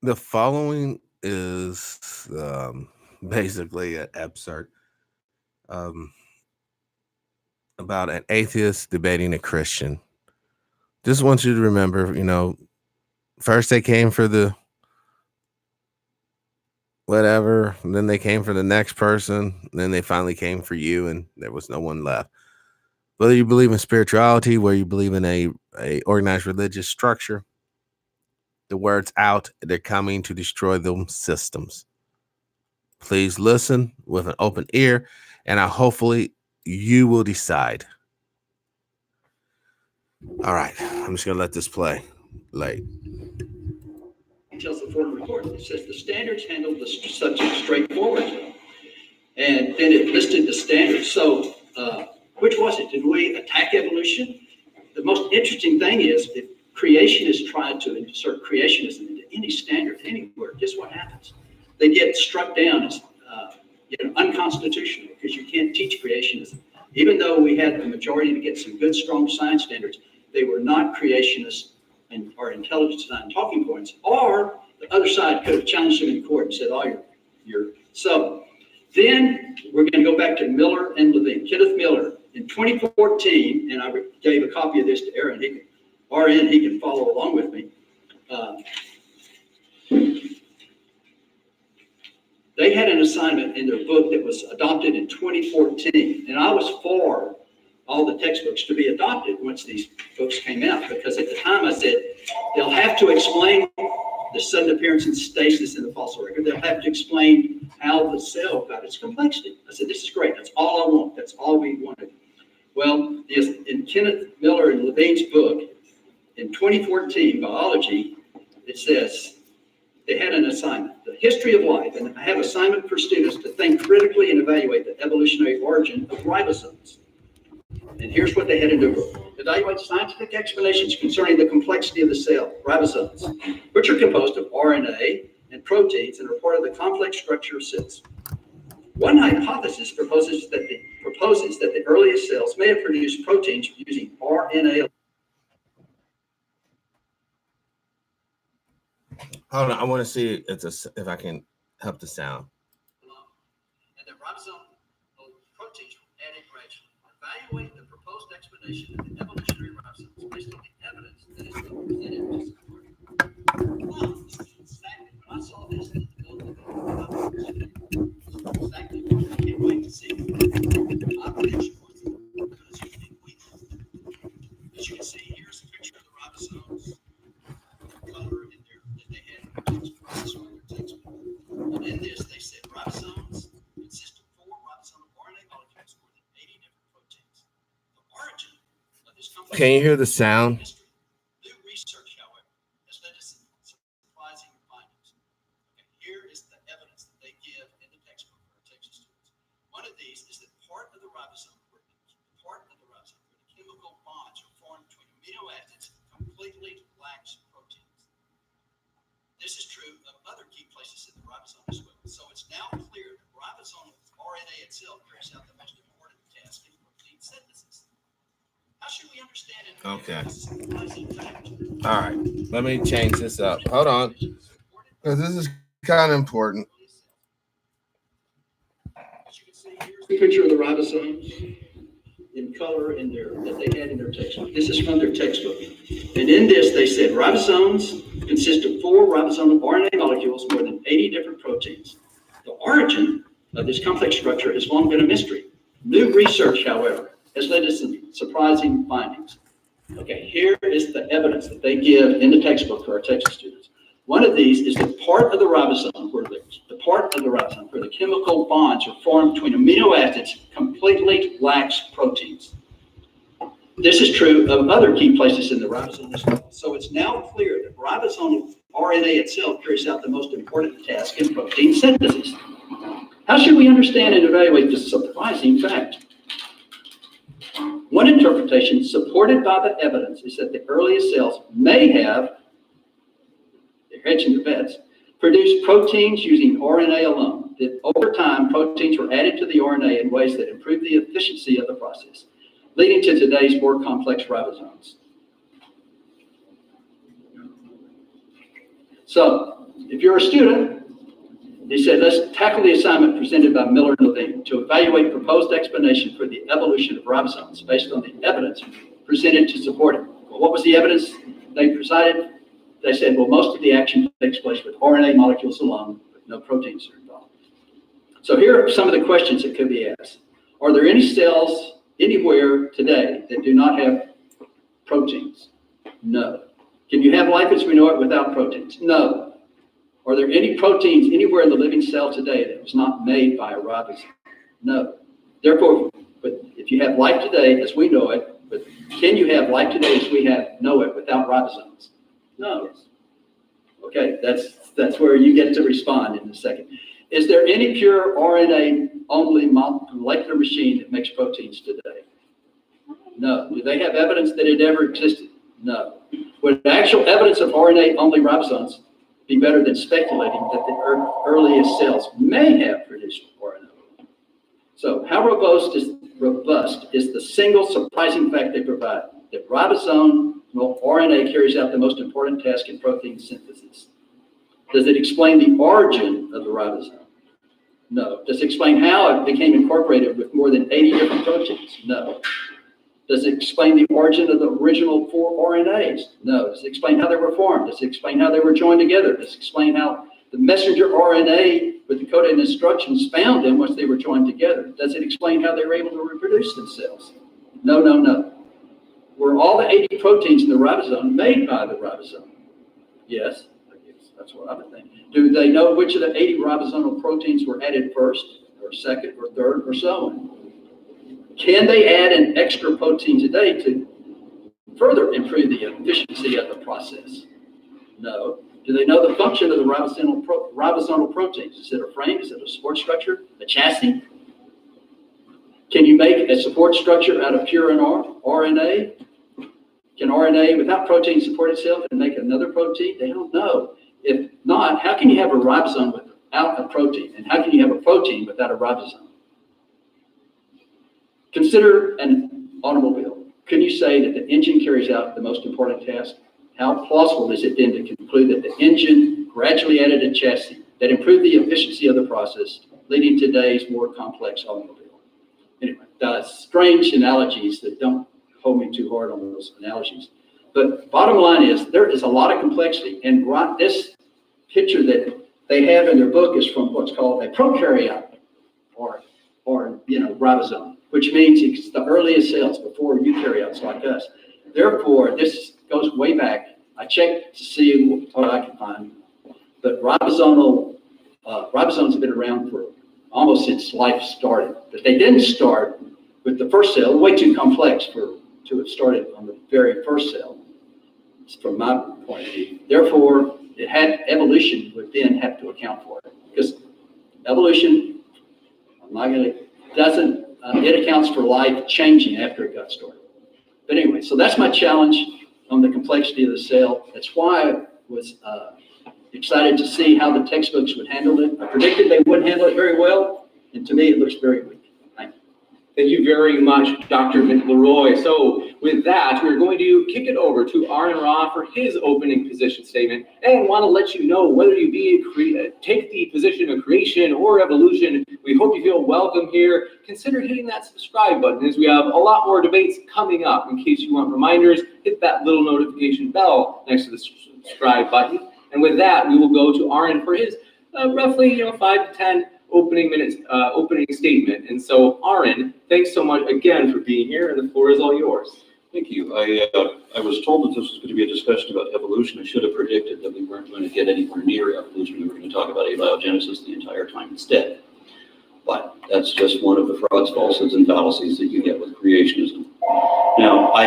The following is basically an excerpt um, about an atheist debating a Christian. Just want you to remember, first they came for the whatever, and then they came for the next person, and then they finally came for you, and there was no one left. Whether you believe in spirituality, whether you believe in a organized religious structure, the word's out. They're coming to destroy those systems. Please listen with an open ear, and hopefully you will decide. All right, I'm just gonna let this play. Late. Tells the Ford report. It says the standards handled the subject straightforwardly, and then it listed the standards. So, which was it? Did we attack evolution? The most interesting thing is if creationists try to insert creationism into any standard anywhere, guess what happens? They get struck down as unconstitutional because you can't teach creationism. Even though we had the majority to get some good, strong science standards, they were not creationists and or intelligent design talking points, or the other side could have challenged them in court and said, "Oh, you're." So then we're going to go back to Miller and Levine. Kenneth Miller in 2014, and I gave a copy of this to Aaron. He can follow along with me. They had an assignment in their book that was adopted in 2014, and I was for all the textbooks to be adopted once these books came out, because at the time I said they'll have to explain the sudden appearance and stasis in the fossil record. They'll have to explain how the cell got its complexity. I said, this is great. That's all I want. That's all we wanted. Well, in Kenneth Miller and Levine's book, in 2014, biology, it says they had an assignment, the history of life, and I have assignment for students to think critically and evaluate the evolutionary origin of ribosomes. And here's what they had in their book. Evaluate scientific explanations concerning the complexity of the cell, ribosomes, which are composed of RNA and proteins and are part of the complex structure of cells. One hypothesis proposes that the earliest cells may have produced proteins using RNA. Hold on, I want to see if I can help the sound. And the ribosome proteins from added gradually. Evaluate the proposed explanation of the evolutionary ribosomes based on the evidence that has been presented to support it. Wow, this is exactly when I saw this in the middle of the exactly what I can't wait to see. My prediction was because you think we know. As you can see, here's a picture of the ribosomes, color in there that they had in their textbook. And in this, they said ribosomes consist of 4 ribosomal RNA molecules more than 80 different proteins. The origin of this complex. Can you hear the sound? New research, however, has led to some surprising findings. Okay, here is the evidence that they give in the textbook for our Texas students. One of these is that part of the ribosome where the chemical bonds are formed between amino acids completely lacks proteins. This is true of other key places in the ribosome as well. So it's now clear that ribosomal RNA itself carries out the most important task in protein synthesis. How should we understand it? Okay. All right. Let me change this up. Hold on. Because this is kind of important. As you can see, here's the picture of the ribosomes in color that they had in their textbook. This is from their textbook. And in this, they said ribosomes consist of 4 ribosomal RNA molecules, more than 80 different proteins. The origin of this complex structure has long been a mystery. New research, however, has led to some surprising findings. Okay, here is the evidence that they give in the textbook for our Texas students. One of these is the part of the ribosome where the chemical bonds are formed between amino acids completely lacks proteins. This is true of other key places in the ribosome as well. So it's now clear that ribosomal RNA itself carries out the most important task in protein synthesis. How should we understand and evaluate this surprising fact? One interpretation supported by the evidence is that the earliest cells may have, they're hedging their bets, produced proteins using RNA alone. That over time, proteins were added to the RNA in ways that improve the efficiency of the process, leading to today's more complex ribosomes. So, if you're a student, he said, let's tackle the assignment presented by Miller and Levine to evaluate proposed explanation for the evolution of ribosomes based on the evidence presented to support it. Well, what was the evidence they presented? They said, well, most of the action takes place with RNA molecules alone, but no proteins are involved. So here are some of the questions that could be asked. Are there any cells anywhere today that do not have proteins? No. Can you have life as we know it without proteins? No. Are there any proteins anywhere in the living cell today that was not made by a ribosome? No. Therefore, but if you have life today as we know it, but can you have life today as we know it without ribosomes? No. Okay, that's where you get to respond in a second. Is there any pure RNA-only molecular machine that makes proteins today? No. Do they have evidence that it ever existed? No. Would actual evidence of RNA-only ribosomes be better than speculating that the earliest cells may have produced RNA? So how robust is the single surprising fact they provide, that ribosomal RNA carries out the most important task in protein synthesis? Does it explain the origin of the ribosome? No. Does it explain how it became incorporated with more than 80 different proteins? No. Does it explain the origin of the original 4 RNAs? No. Does it explain how they were formed? Does it explain how they were joined together? Does it explain how the messenger RNA with the coded instructions found them once they were joined together? Does it explain how they were able to reproduce themselves? No, no, no. Were all the 80 proteins in the ribosome made by the ribosome? Yes. That's what I would think. Do they know which of the 80 ribosomal proteins were added first, or second, or third, or so on? Can they add an extra protein today to further improve the efficiency of the process? No. Do they know the function of the ribosomal proteins? Is it a frame? Is it a support structure? A chassis? Can you make a support structure out of pure RNA? Can RNA without protein support itself and make another protein? They don't know. If not, how can you have a ribosome without a protein? And how can you have a protein without a ribosome? Consider an automobile. Can you say that the engine carries out the most important task? How plausible is it then to conclude that the engine gradually added a chassis that improved the efficiency of the process, leading to today's more complex automobile? Anyway, strange analogies that don't hold me too hard on those analogies. But bottom line is, there is a lot of complexity, and this picture that they have in their book is from what's called a prokaryote, or ribosome, which means it's the earliest cells before eukaryotes like us. Therefore, this goes way back. I checked to see what I could find, but ribosomes have been around for almost since life started. But they didn't start with the first cell. Way too complex to have started on the very first cell, from my point of view. Therefore, evolution would then have to account for it, because evolution, it accounts for life changing after it got started. But anyway, so that's my challenge on the complexity of the cell. That's why I was excited to see how the textbooks would handle it. I predicted they wouldn't handle it very well, and to me it looks very weak. Thank you. Thank you very much, Dr. McElroy. So with that, we're going to kick it over to Aaron Ra for his opening position statement, and want to let you know whether you take the position of creation or evolution, we hope you feel welcome here. Consider hitting that subscribe button, as we have a lot more debates coming up. In case you want reminders, hit that little notification bell next to the subscribe button. And with that, we will go to Aaron for his roughly 5 to 10 opening statement. And so, Aaron, thanks so much again for being here, and the floor is all yours. Thank you. I was told that this was going to be a discussion about evolution. I should have predicted that we weren't going to get anywhere near evolution. We were going to talk about abiogenesis the entire time instead. But that's just one of the frauds, falsehoods, and fallacies that you get with creationism. Now, I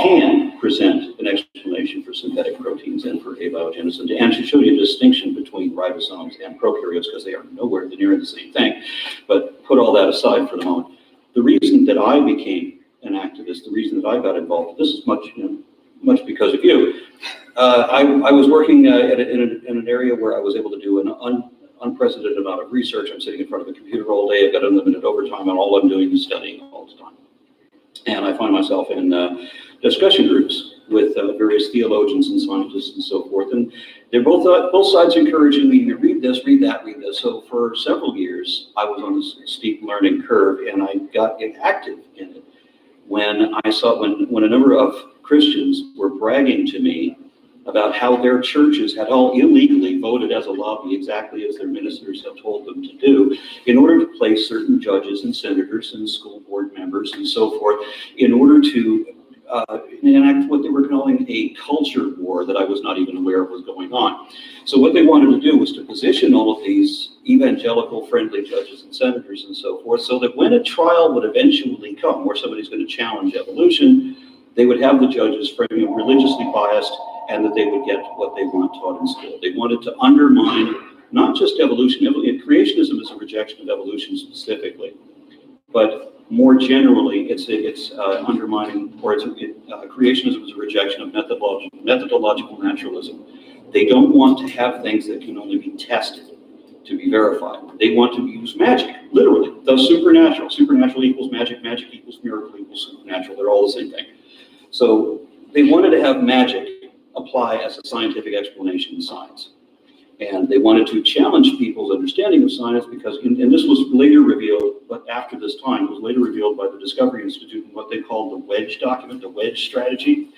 can present an explanation for synthetic proteins and for abiogenesis, and to show you a distinction between ribosomes and prokaryotes, because they are nowhere near the same thing. But put all that aside for the moment. The reason that I became an activist, the reason that I got involved, this is much because of you. I was working in an area where I was able to do an unprecedented amount of research. I'm sitting in front of a computer all day. I've got unlimited overtime, and all I'm doing is studying all the time. And I find myself in discussion groups with various theologians and scientists and so forth. And they're both sides encouraging me to read this, read that, read this. So for several years, I was on this steep learning curve, and I got inactive in it when I saw when a number of Christians were bragging to me about how their churches had all illegally voted as a lobby, exactly as their ministers had told them to do, in order to place certain judges and senators and school board members and so forth, in order to enact what they were calling a culture war that I was not even aware of was going on. So what they wanted to do was to position all of these evangelical friendly judges and senators and so forth, so that when a trial would eventually come where somebody's going to challenge evolution, they would have the judges religiously biased, and that they would get what they want taught in school. They wanted to undermine not just evolution. Creationism is a rejection of evolution specifically, but more generally, it's undermining, or creationism is a rejection of methodological naturalism. They don't want to have things that can only be tested to be verified. They want to use magic, literally. Thus supernatural. Supernatural equals magic. Magic equals miracle equals supernatural. They're all the same thing. So they wanted to have magic apply as a scientific explanation in science. And they wanted to challenge people's understanding of science because, and this was later revealed, but after this time, was later revealed by the Discovery Institute in what they called the wedge document, the wedge strategy,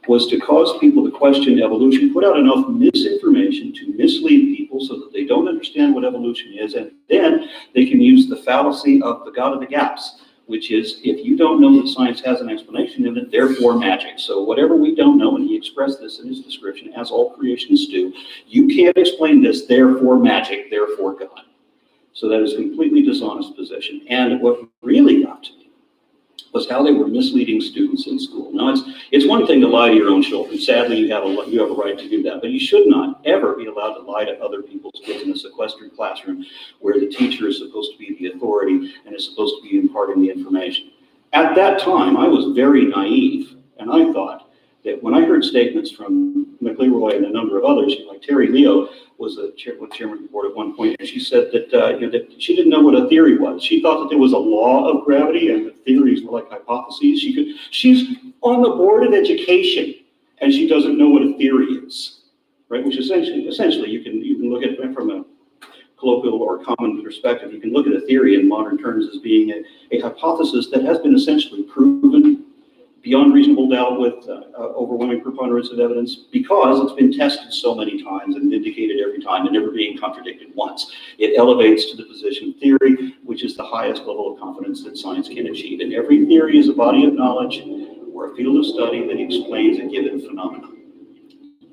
was to cause people to question evolution, put out enough misinformation to mislead people so that they don't understand what evolution is, and then they can use the fallacy of the God of the gaps, which is, if you don't know that science has an explanation in it, therefore magic. So whatever we don't know, and he expressed this in his description, as all creationists do, you can't explain this, therefore magic, therefore God. So that is a completely dishonest position. And what really got to me was how they were misleading students in school. Now, it's one thing to lie to your own children. Sadly, you have a right to do that, but you should not ever be allowed to lie to other people's kids in a sequestered classroom where the teacher is supposed to be the authority and is supposed to be imparting the information. At that time, I was very naive, and I thought that when I heard statements from McLeroy and a number of others, like Terry Leo was chairman of the board at one point, and she said that, that she didn't know what a theory was. She thought that there was a law of gravity and that theories were like hypotheses. She's on the board of education, and she doesn't know what a theory is, right? Which essentially you can look at it from a colloquial or common perspective. You can look at a theory in modern terms as being a hypothesis that has been essentially proven beyond reasonable doubt with overwhelming preponderance of evidence, because it's been tested so many times and vindicated every time and never being contradicted once. It elevates to the position of theory, which is the highest level of confidence that science can achieve. And every theory is a body of knowledge or a field of study that explains a given phenomenon.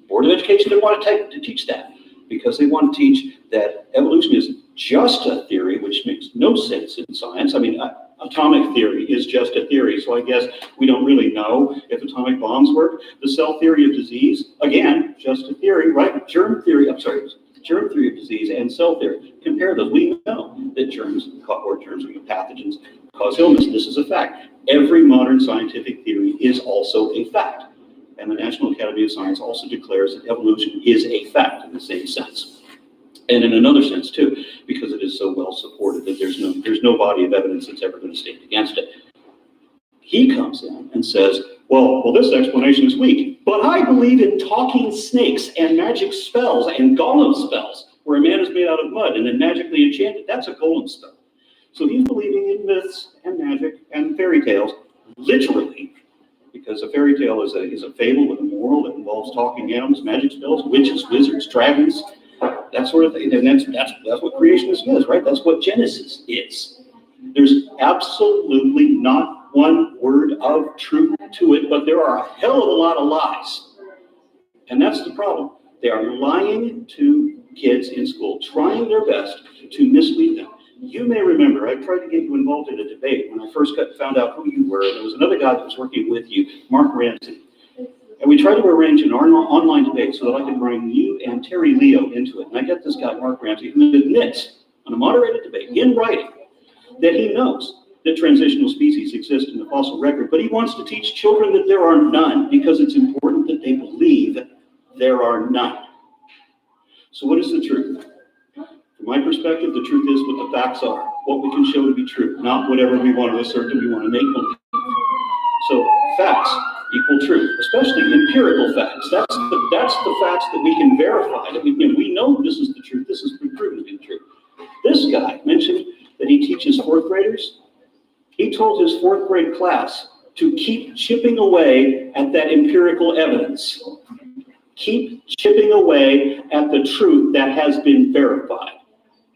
Board of Education didn't want to teach that, because they want to teach that evolution is just a theory, which makes no sense in science. I mean, atomic theory is just a theory, so I guess we don't really know if atomic bombs work. The cell theory of disease, again, just a theory, right? Germ theory of disease and cell theory. Compare those. We know that germs, or germs or pathogens, cause illness. This is a fact. Every modern scientific theory is also a fact. And the National Academy of Science also declares that evolution is a fact in the same sense. And in another sense too, because it is so well supported that there's no body of evidence that's ever going to stand against it. He comes in and says, well, this explanation is weak, but I believe in talking snakes and magic spells and golem spells, where a man is made out of mud and then magically enchanted. That's a golem spell. So he's believing in myths and magic and fairy tales, literally, because a fairy tale is a fable with a moral that involves talking animals, magic spells, witches, wizards, dragons, that sort of thing. And that's what creationism is, right? That's what Genesis is. There's absolutely not one word of truth to it, but there are a hell of a lot of lies. And that's the problem. They are lying to kids in school, trying their best to mislead them. You may remember, I tried to get you involved in a debate when I first found out who you were. There was another guy that was working with you, Mark Ramsey. And we tried to arrange an online debate so that I could bring you and Terry Leo into it. And I get this guy, Mark Ramsey, who admits on a moderated debate in writing that he knows that transitional species exist in the fossil record, but he wants to teach children that there are none, because it's important that they believe there are none. So what is the truth? From my perspective, the truth is what the facts are, what we can show to be true, not whatever we want to assert that we want to make believe. So facts equal truth, especially empirical facts. That's the facts that we can verify. That we know this is the truth. This has been proven to be the truth. This guy mentioned that he teaches fourth graders. He told his fourth grade class to keep chipping away at that empirical evidence. Keep chipping away at the truth that has been verified.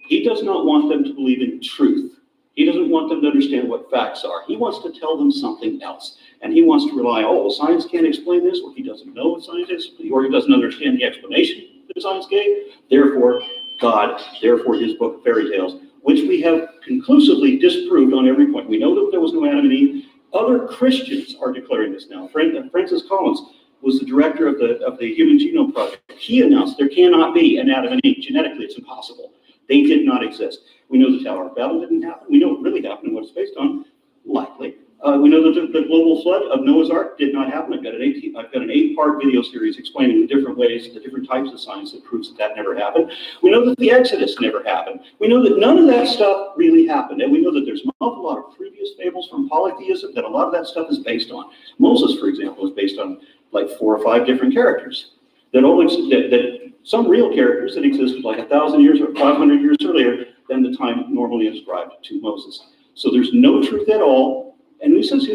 He does not want them to believe in truth. He doesn't want them to understand what facts are. He wants to tell them something else. And he wants to rely, oh, well, science can't explain this, or he doesn't know what science is, or he doesn't understand the explanation that science gave. Therefore, God, therefore his book of fairy tales, which we have conclusively disproved on every point. We know that there was no Adam and Eve. Other Christians are declaring this now. Francis Collins was the director of the Human Genome Project. He announced there cannot be an Adam and Eve. Genetically, it's impossible. They did not exist. We know the Tower of Babel didn't happen. We know what really happened and what it's based on, likely. We know that the global flood of Noah's Ark did not happen. I've got an 8-part video series explaining the different ways, the different types of science that proves that never happened. We know that the Exodus never happened. We know that none of that stuff really happened. And we know that there's an awful lot of previous fables from polytheism that a lot of that stuff is based on. Moses, for example, is based on like 4 or 5 different characters that some real characters that existed like 1,000 years or 500 years earlier than the time normally ascribed to Moses. So there's no truth at all. And who says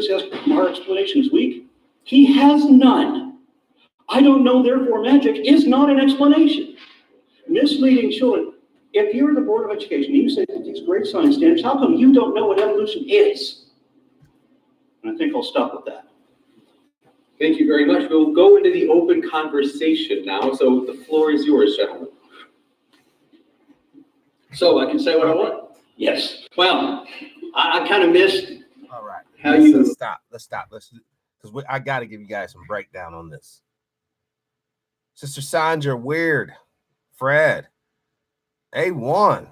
our explanation is weak? He has none. I don't know, therefore magic is not an explanation. Misleading children. If you're the Board of Education and you say that these great science standards, how come you don't know what evolution is? And I think I'll stop with that. Thank you very much. We'll go into the open conversation now. So the floor is yours, gentlemen. So I can say what I want? Yes. Well, I kind of missed. All right. How let's, you- let's stop. Because I got to give you guys some breakdown on this. Sister Sandra, Weird, Fred, A1,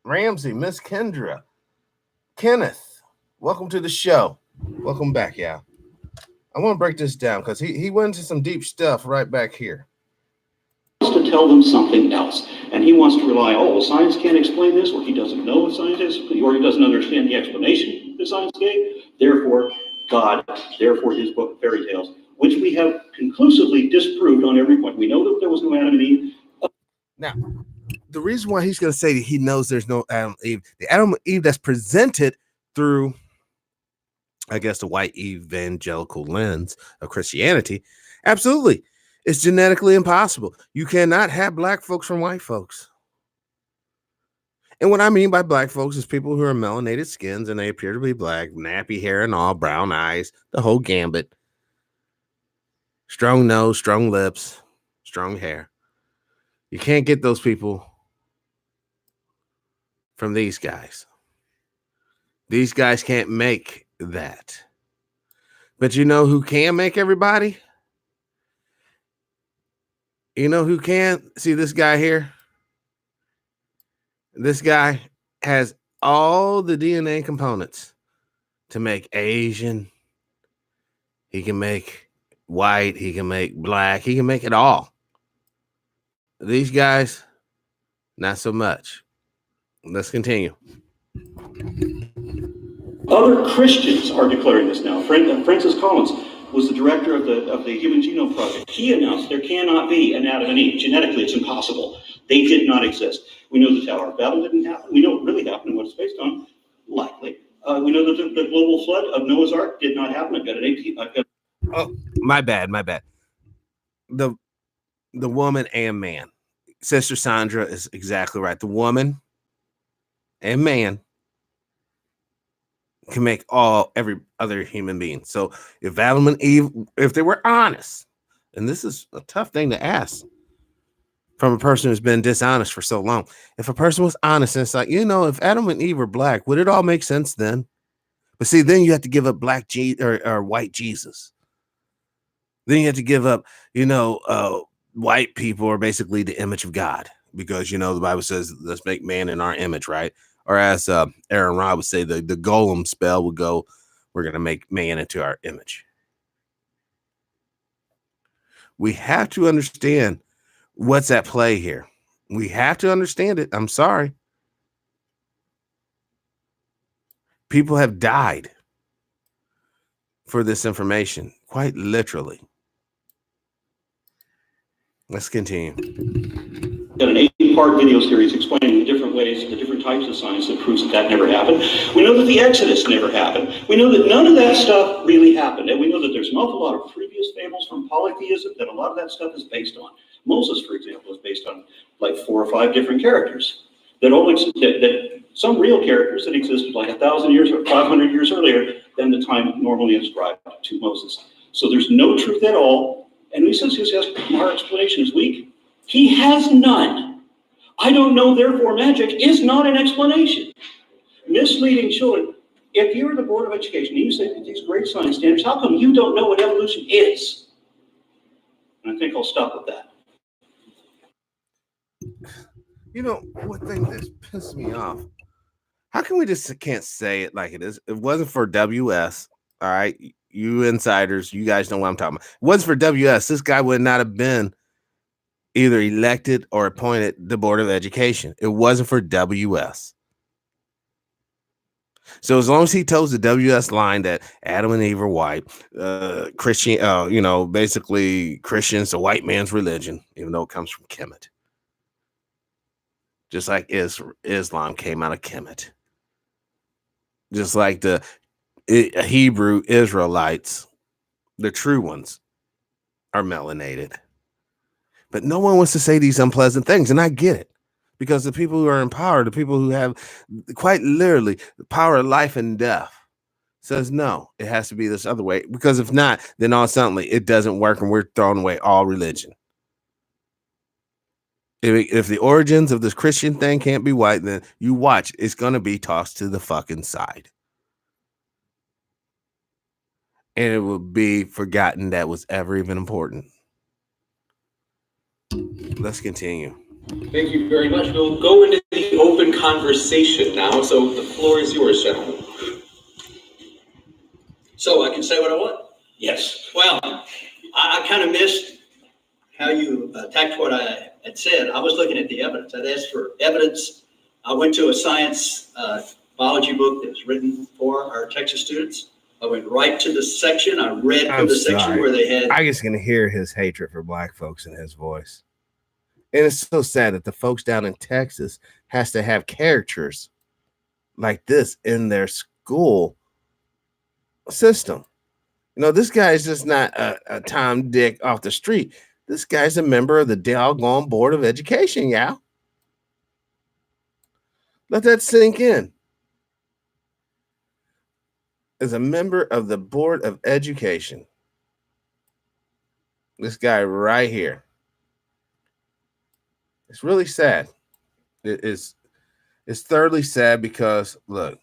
Ramsey, Miss Kendra, Kenneth, welcome to the show. Welcome back, yeah. I want to break this down because he went into some deep stuff right back here. He wants to tell them something else. And he wants to rely, oh, well, science can't explain this, or he doesn't know what science is, or he doesn't understand the explanation that science gave. Therefore, God, therefore his book of fairy tales, which we have conclusively disproved on every point. We know that there was no Adam and Eve. Now, the reason why he's going to say that he knows there's no Adam and Eve, the Adam and Eve that's presented through, I guess, the white evangelical lens of Christianity, absolutely, it's genetically impossible. You cannot have black folks from white folks. And what I mean by black folks is people who are melanated skins and they appear to be black, nappy hair and all, brown eyes, the whole gambit. Strong nose, strong lips, strong hair. You can't get those people from these guys. These guys can't make that. But you know who can make everybody? You know who can? See this guy here? This guy has all the DNA components to make Asian. He can make white. He can make black. He can make it all. These guys, not so much. Let's continue. Other Christians are declaring this now. Francis Collins was the director of the Human Genome Project. He announced there cannot be an Adam and Eve. Genetically, it's impossible. They did not exist. We know the Tower of Babel didn't happen. We know what really happened and what it's based on, likely. We know that the global flood of Noah's Ark did not happen. Oh, my bad. The woman and man. Sister Sandra is exactly right. The woman and man can make every other human being. So if Adam and Eve, if they were honest, and this is a tough thing to ask from a person who's been dishonest for so long. If a person was honest and it's like, if Adam and Eve were black, would it all make sense then? But see, then you have to give up black or white Jesus. Then you have to give up, white people are basically the image of God because, the Bible says, let's make man in our image, right? Or as Aaron Rod would say, the golem spell would go, we're going to make man into our image. We have to understand what's at play here. We have to understand it. I'm sorry. People have died. for this information, quite literally. Let's continue. Got an 8-part video series explaining the different ways, the different types of science that proves that that never happened. We know that the Exodus never happened. We know that none of that stuff really happened. And we know that there's an awful lot of previous fables from polytheism that a lot of that stuff is based on. Moses, for example, is based on like 4 or 5 different characters that some real characters that existed like 1,000 years or 500 years earlier than the time normally ascribed to Moses. So there's no truth at all. And he says our explanation is weak. He has none. I don't know, therefore magic is not an explanation. Misleading children. If you're the Board of Education and you say these great science standards, how come you don't know what evolution is? And I think I'll stop with that. You know, one thing that's pissed me off. How come we just can't say it like it is? It wasn't for WS. All right. You insiders, you guys know what I'm talking about. It wasn't for WS. This guy would not have been either elected or appointed the Board of Education. It wasn't for WS. So as long as he toes the WS line that Adam and Eve are white, Christian, basically Christians, the white man's religion, even though it comes from Kemet. Just like Islam came out of Kemet. Just like the Hebrew Israelites, the true ones, are melanated. But no one wants to say these unpleasant things, and I get it. Because the people who are in power, the people who have quite literally the power of life and death, says no, it has to be this other way. Because if not, then all suddenly it doesn't work and we're throwing away all religion. If the origins of this Christian thing can't be white, then you watch, it's going to be tossed to the fucking side. And it will be forgotten that was ever even important. Let's continue. Thank you very much. We'll go into the open conversation now. So the floor is yours, gentlemen. So I can say what I want? Yes. Well, I kind of missed how you attacked what I had said. I was looking at the evidence. I'd asked for evidence. I went to a science biology book that was written for our Texas students. I went right to the section. I read from the section where they had. I just can hear his hatred for black folks in his voice. And it's so sad that the folks down in Texas has to have characters like this in their school system. You know, this guy is just not a Tom Dick off the street. This guy's a member of the doggone Board of Education, y'all. Let that sink in. As a member of the Board of Education. This guy right here. It's really sad. It's thoroughly sad because, look,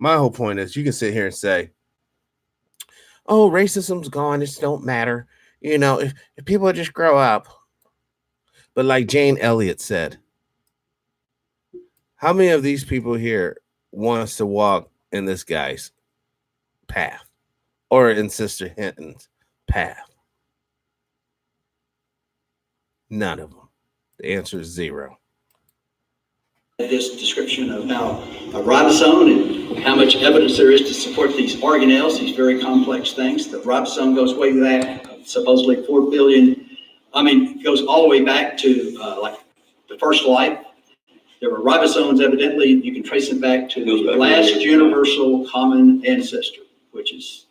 my whole point is you can sit here and say, oh, racism's gone. It just don't matter. You know, if people just grow up. But like Jane Elliott said, how many of these people here wants to walk in this guy's path or in Sister Hinton's path? None of them. The answer is 0. This description of how a ribosome and how much evidence there is to support these organelles, these very complex things. The ribosome goes way back, supposedly 4 billion. I mean, it goes all the way back to like the first life. There were ribosomes, evidently, you can trace them back to the last universal common ancestor, which is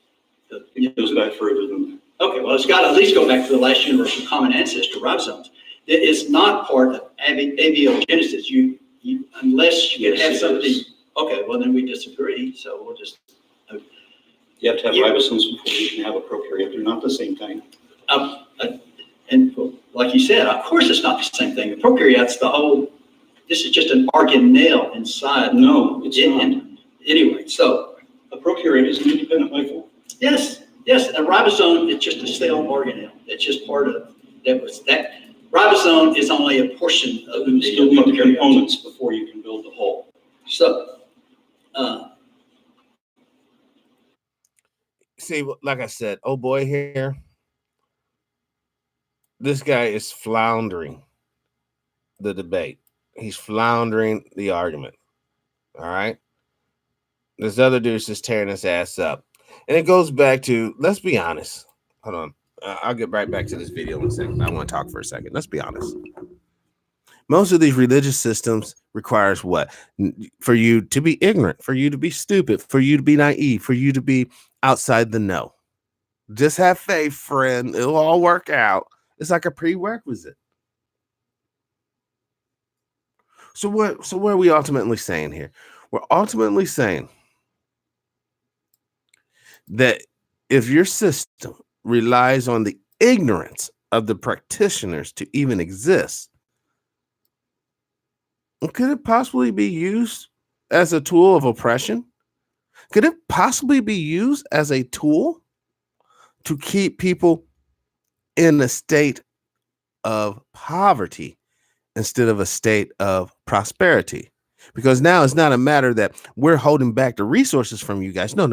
It goes back further than that. okay, well, it's got to at least go back to the last universal common ancestor, ribosomes. It is not part of abiogenesis. You unless you Yes, have it something. is. Okay, well then we disagree. So we'll just. You have to have ribosomes before you can have a prokaryote. They're not the same thing. And like you said, of course it's not the same thing. The prokaryote's the whole. This is just an organelle inside. No, it's not. Anyway, so A prokaryote is an independent life form. yes, a ribosome is just a cell organelle. It's just part of that. Ribosome is only a portion of You the still need the prokaryote. components before you can build the whole. So, See, like I said, oh boy, here, this guy is floundering the debate. He's floundering the argument. All right. This other dude's just tearing his ass up. And it goes back to, let's be honest. Hold on. I'll get right back to this video in a second. I want to talk for a second. Let's be honest. Most of these religious systems requires what? For you to be ignorant, for you to be stupid, for you to be naive, for you to be outside the know. Just have faith, friend. It'll all work out. It's like a prerequisite. So what are we ultimately saying here? We're ultimately saying that if your system relies on the ignorance of the practitioners to even exist, could it possibly be used as a tool of oppression? Could it possibly be used as a tool to keep people in a state of poverty instead of a state of prosperity? Because now it's not a matter that we're holding back the resources from you guys. No.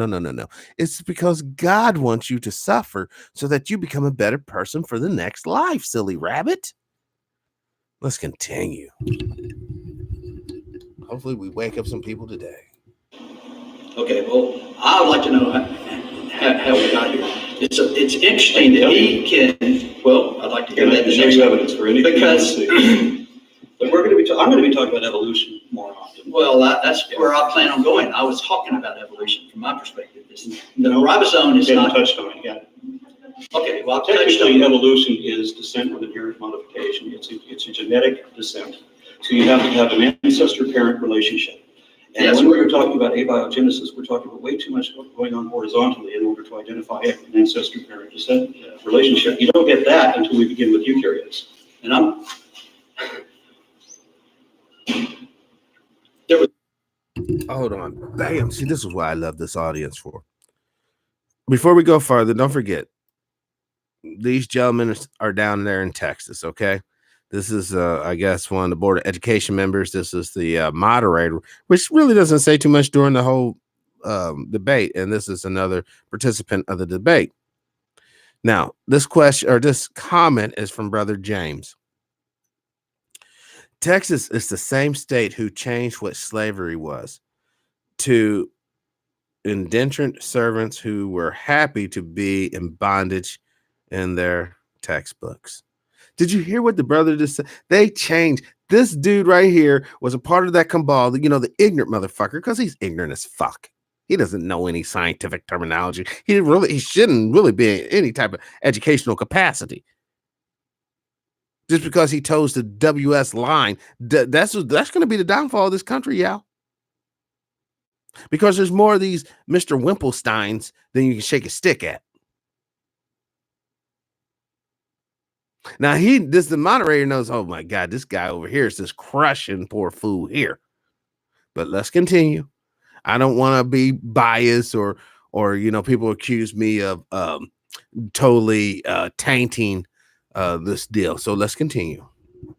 It's because God wants you to suffer so that you become a better person for the next life, silly rabbit. Let's continue. Hopefully we wake up some people today. Okay, well, I would like to know how we got here. It's interesting that he can, well, I'd like to hear that the next evidence for anything. Because I'm going to be talking about evolution more often. well, that's where I plan on going. I was talking about evolution from my perspective. The ribosome is not touched on it yet. Okay, well, I've touched on Technically, evolution is descent with inherent modification. It's a genetic descent. So you have to have an ancestor-parent relationship. And Yes, when we were talking about abiogenesis, we're talking about way too much going on horizontally in order to identify an ancestor-parent descent relationship. You don't get that until we begin with eukaryotes. And I'm Hold on. Damn. See, this is why I love this audience for. Before we go further, don't forget, these gentlemen are down there in Texas, okay? This is, I guess, one of the Board of Education members. This is the moderator, which really doesn't say too much during the whole debate. And this is another participant of the debate. Now, this question or this comment is from Brother James. Texas is the same state who changed what slavery was to indentured servants who were happy to be in bondage in their textbooks. Did you hear what the brother just said? They changed. This dude right here was a part of that cabal, the ignorant motherfucker, because he's ignorant as fuck. He doesn't know any scientific terminology. He shouldn't really be in any type of educational capacity. Just because he toes the WS line, that's going to be the downfall of this country, y'all. Because there's more of these Mr. Wimplesteins than you can shake a stick at. Now the moderator knows, oh my God, this guy over here is just crushing poor fool here. But let's continue. I don't want to be biased or people accuse me of totally tainting this deal. So let's continue.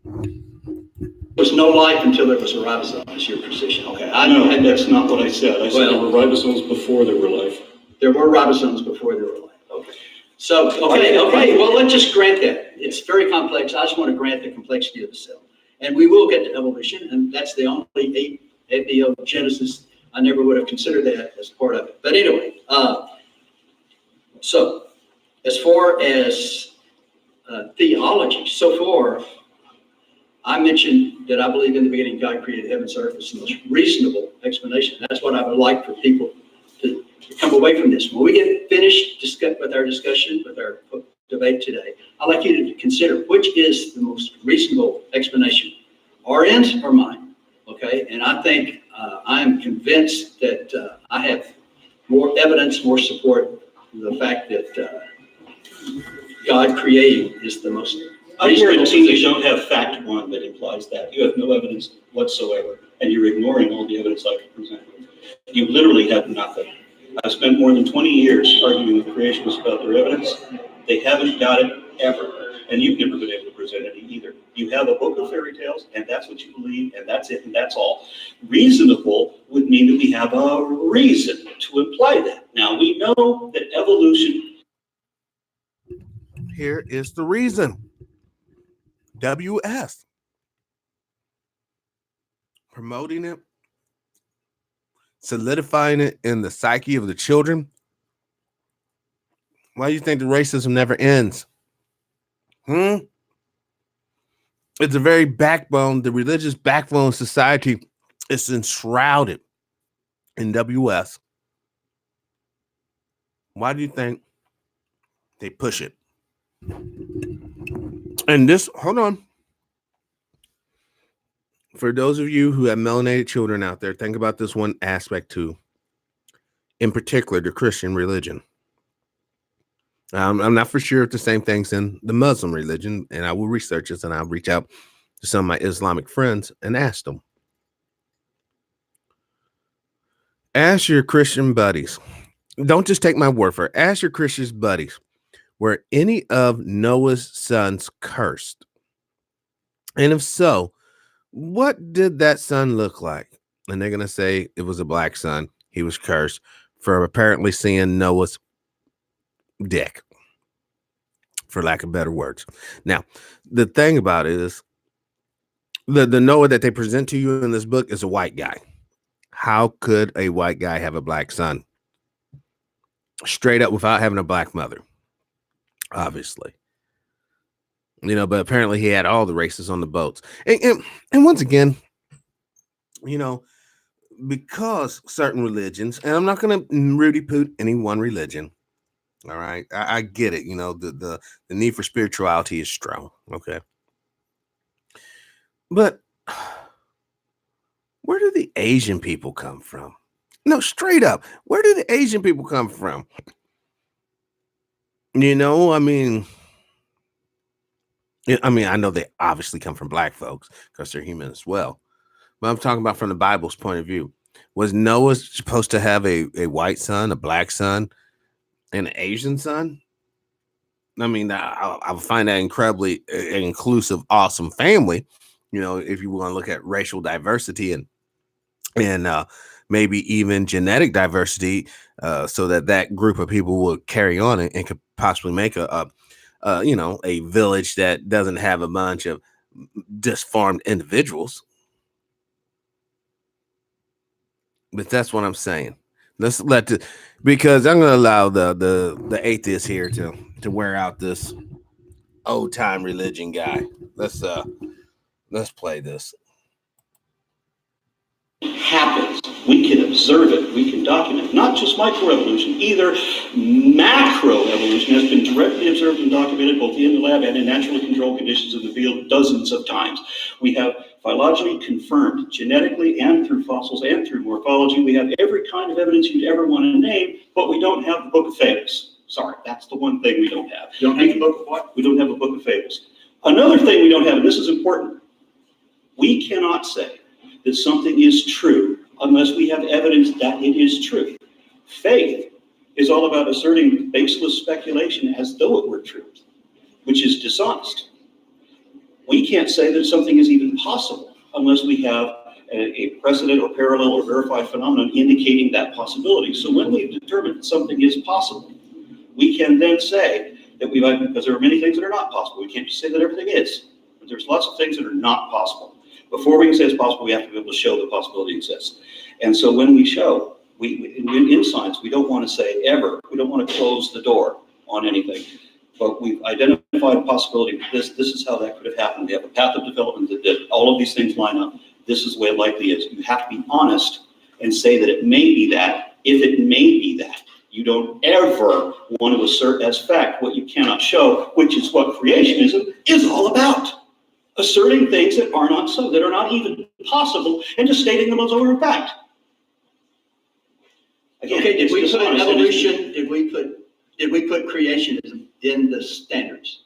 There was no life until there was a ribosome, is your position. Okay, I No, know that's not what I said. I said there were ribosomes before there were life. there were ribosomes before there were life. Okay. So, okay, well, let's just grant that. It's very complex. I just want to grant the complexity of the cell. And we will get to evolution, and that's the only abiogenesis. I never would have considered that as part of it. But anyway, so as far as theology, so far, I mentioned that I believe in the beginning God created heaven and earth. It's the most reasonable explanation. That's what I would like for people to come away from this. When we get finished with our discussion, with our debate today, I'd like you to consider which is the most reasonable explanation, RN's or mine, okay? And I think I am convinced that I have more evidence, more support for the fact that God creating is the most I guarantee you don't have fact one that implies that. You have no evidence whatsoever, and you're ignoring all the evidence I can present. You literally have nothing. I've spent more than 20 years arguing with creationists about their evidence. They haven't got it ever, and you've never been able to present any either. You have a book of fairy tales, and that's what you believe, and that's it, and that's all. Reasonable would mean that we have a reason to imply that. Now, we know that evolution... Here is the reason. WS. Promoting it, solidifying it in the psyche of the children Why do you think the racism never ends? It's the very backbone, the religious backbone of society is enshrouded in WS. Why do you think they push it? And this, hold on. For those of you who have melanated children out there, think about this one aspect too. In particular, the Christian religion. I'm not for sure if the same thing's in the Muslim religion, and I will research this and I'll reach out to some of my Islamic friends and ask them. Ask your Christian buddies. Don't just take my word for it. Ask your Christian buddies, were any of Noah's sons cursed? And if so, what did that son look like? And they're going to say it was a black son. He was cursed for apparently seeing Noah's dick, for lack of better words. Now, the thing about it is the Noah that they present to you in this book is a white guy. How could a white guy have a black son? Straight up without having a black mother, obviously. But apparently he had all the races on the boats. And once again, because certain religions, and I'm not going to Rudy Poot any one religion. All right. I get it. The need for spirituality is strong. Okay. But where do the Asian people come from? No, straight up. Where do the Asian people come from? I know they obviously come from black folks because they're human as well. But I'm talking about from the Bible's point of view. Was Noah supposed to have a white son, a black son, and an Asian son? I find that incredibly inclusive, awesome family. If you want to look at racial diversity and maybe even genetic diversity, so that group of people will carry on and could possibly make a village that doesn't have a bunch of disformed individuals. But that's what I'm saying. Because I'm going to allow the atheist here to wear out this old time religion guy. Let's play this. Happens. We can observe it. We can document not just microevolution, either macroevolution has been directly observed and documented both in the lab and in naturally controlled conditions in the field dozens of times. We have phylogeny confirmed genetically and through fossils and through morphology. We have every kind of evidence you'd ever want to name, but we don't have the Book of Fables. Sorry, that's the one thing we don't have. You don't have the book of what? We don't have a Book of Fables. Another thing we don't have, and this is important, we cannot say that something is true unless we have evidence that it is true. Faith is all about asserting baseless speculation as though it were true, which is dishonest. We can't say that something is even possible unless we have a precedent or parallel or verified phenomenon indicating that possibility. So when we've determined that something is possible, we can then say that because there are many things that are not possible. We can't just say that everything is, but there's lots of things that are not possible. Before we can say it's possible, we have to be able to show the possibility exists. And so when we show, in science, we don't want to say ever, we don't want to close the door on anything. But we've identified a possibility. This is how that could have happened. We have a path of development that all of these things line up. This is the way it likely is. You have to be honest and say that it may be that, if it may be that. You don't ever want to assert as fact what you cannot show, which is what creationism is all about. Asserting things that are not so, that are not even possible, and just stating them as a fact. Again, Okay, did we put evolution, did we put creationism in the standards?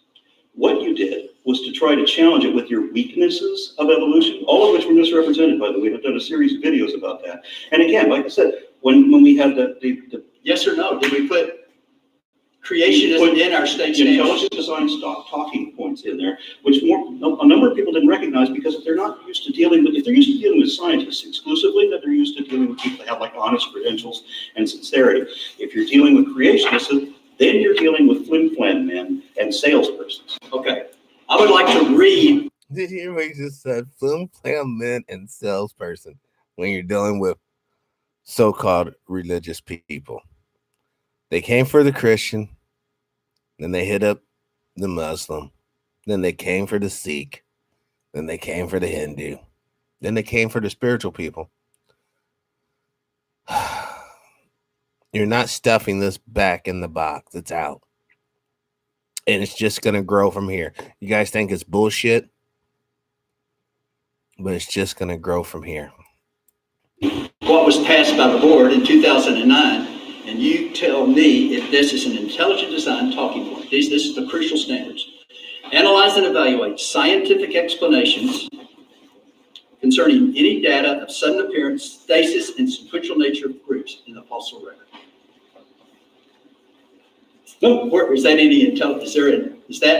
What you did was to try to challenge it with your weaknesses of evolution, all of which were misrepresented, by the way. I've done a series of videos about that. And again, like I said, when we had the Yes or no? Did we put creationism in our state standards? Intelligent design talking points in there, which a number of people didn't recognize because if they're not used to dealing with, if they're used to dealing with scientists exclusively, then they're used to dealing with people that have like honest credentials and sincerity. If you're dealing with creationists, then you're dealing with flim-flam men and salespersons. Okay, I would like to read. Did you hear what you just said? Flim-flam men and salesperson when you're dealing with so-called religious people. They came for the Christian. Then they hit up the Muslim. Then they came for the Sikh. Then they came for the Hindu. Then they came for the spiritual people. You're not stuffing this back in the box. It's out. And it's just going to grow from here. You guys think it's bullshit? But it's just going to grow from here. What was passed by the board in 2009, and you tell me if this is an intelligent design talking point. This is the crucial standards. Analyze and evaluate scientific explanations concerning any data of sudden appearance, stasis, and sequential nature of groups in the fossil record. No, is that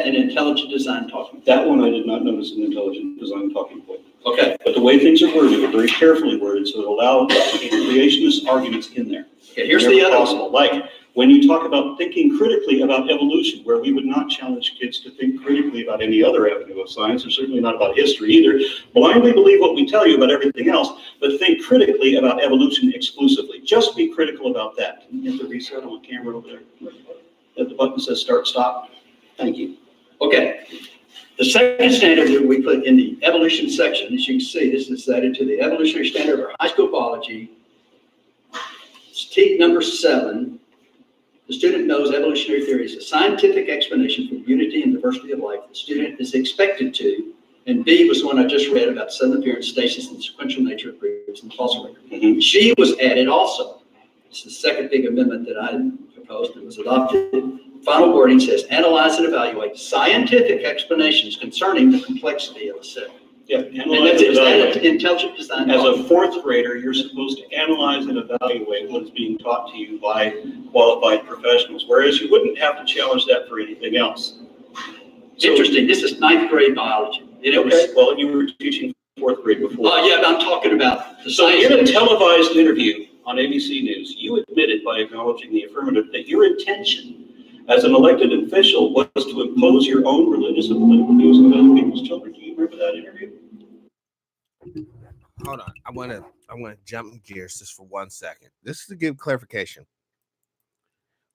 an intelligent design talking point? That one I did not notice an intelligent design talking point. Okay. But the way things are worded, are very carefully worded, so it allows creationist arguments in there. Okay, here's the other possible. Like when you talk about thinking critically about evolution, where we would not challenge kids to think critically about any other avenue of science, or certainly not about history either. Blindly believe what we tell you about everything else, but think critically about evolution exclusively. Just be critical about that. Can you hit the reset on the camera over there? The button says start, stop. Thank you. Okay. The second standard that we put in the evolution section, as you can see, this is added to the evolutionary standard of our high school biology. It's TEAC number 7. The student knows evolutionary theory is a scientific explanation for the unity and diversity of life. The student is expected to, and B was the one I just read about sudden appearance, stasis, and sequential nature of groups in the fossil record. Mm-hmm. She was added also. It's the second big amendment that I proposed and was adopted. Final wording says, analyze and evaluate scientific explanations concerning the complexity of a cell. Yeah, And is that an intelligent design? As a fourth grader, you're supposed to analyze and evaluate what is being taught to you by qualified professionals, whereas you wouldn't have to challenge that for anything else. So, interesting. This is 9th grade biology. Okay, well, you were teaching 4th grade before. Yeah, but I'm talking about the So science. in a televised interview on ABC News, you admitted by acknowledging the affirmative that your intention as an elected official was to impose your own religious and political views on other people's children. Do you remember that interview? Hold on. I want to jump in gears just for 1 second. This is to give clarification.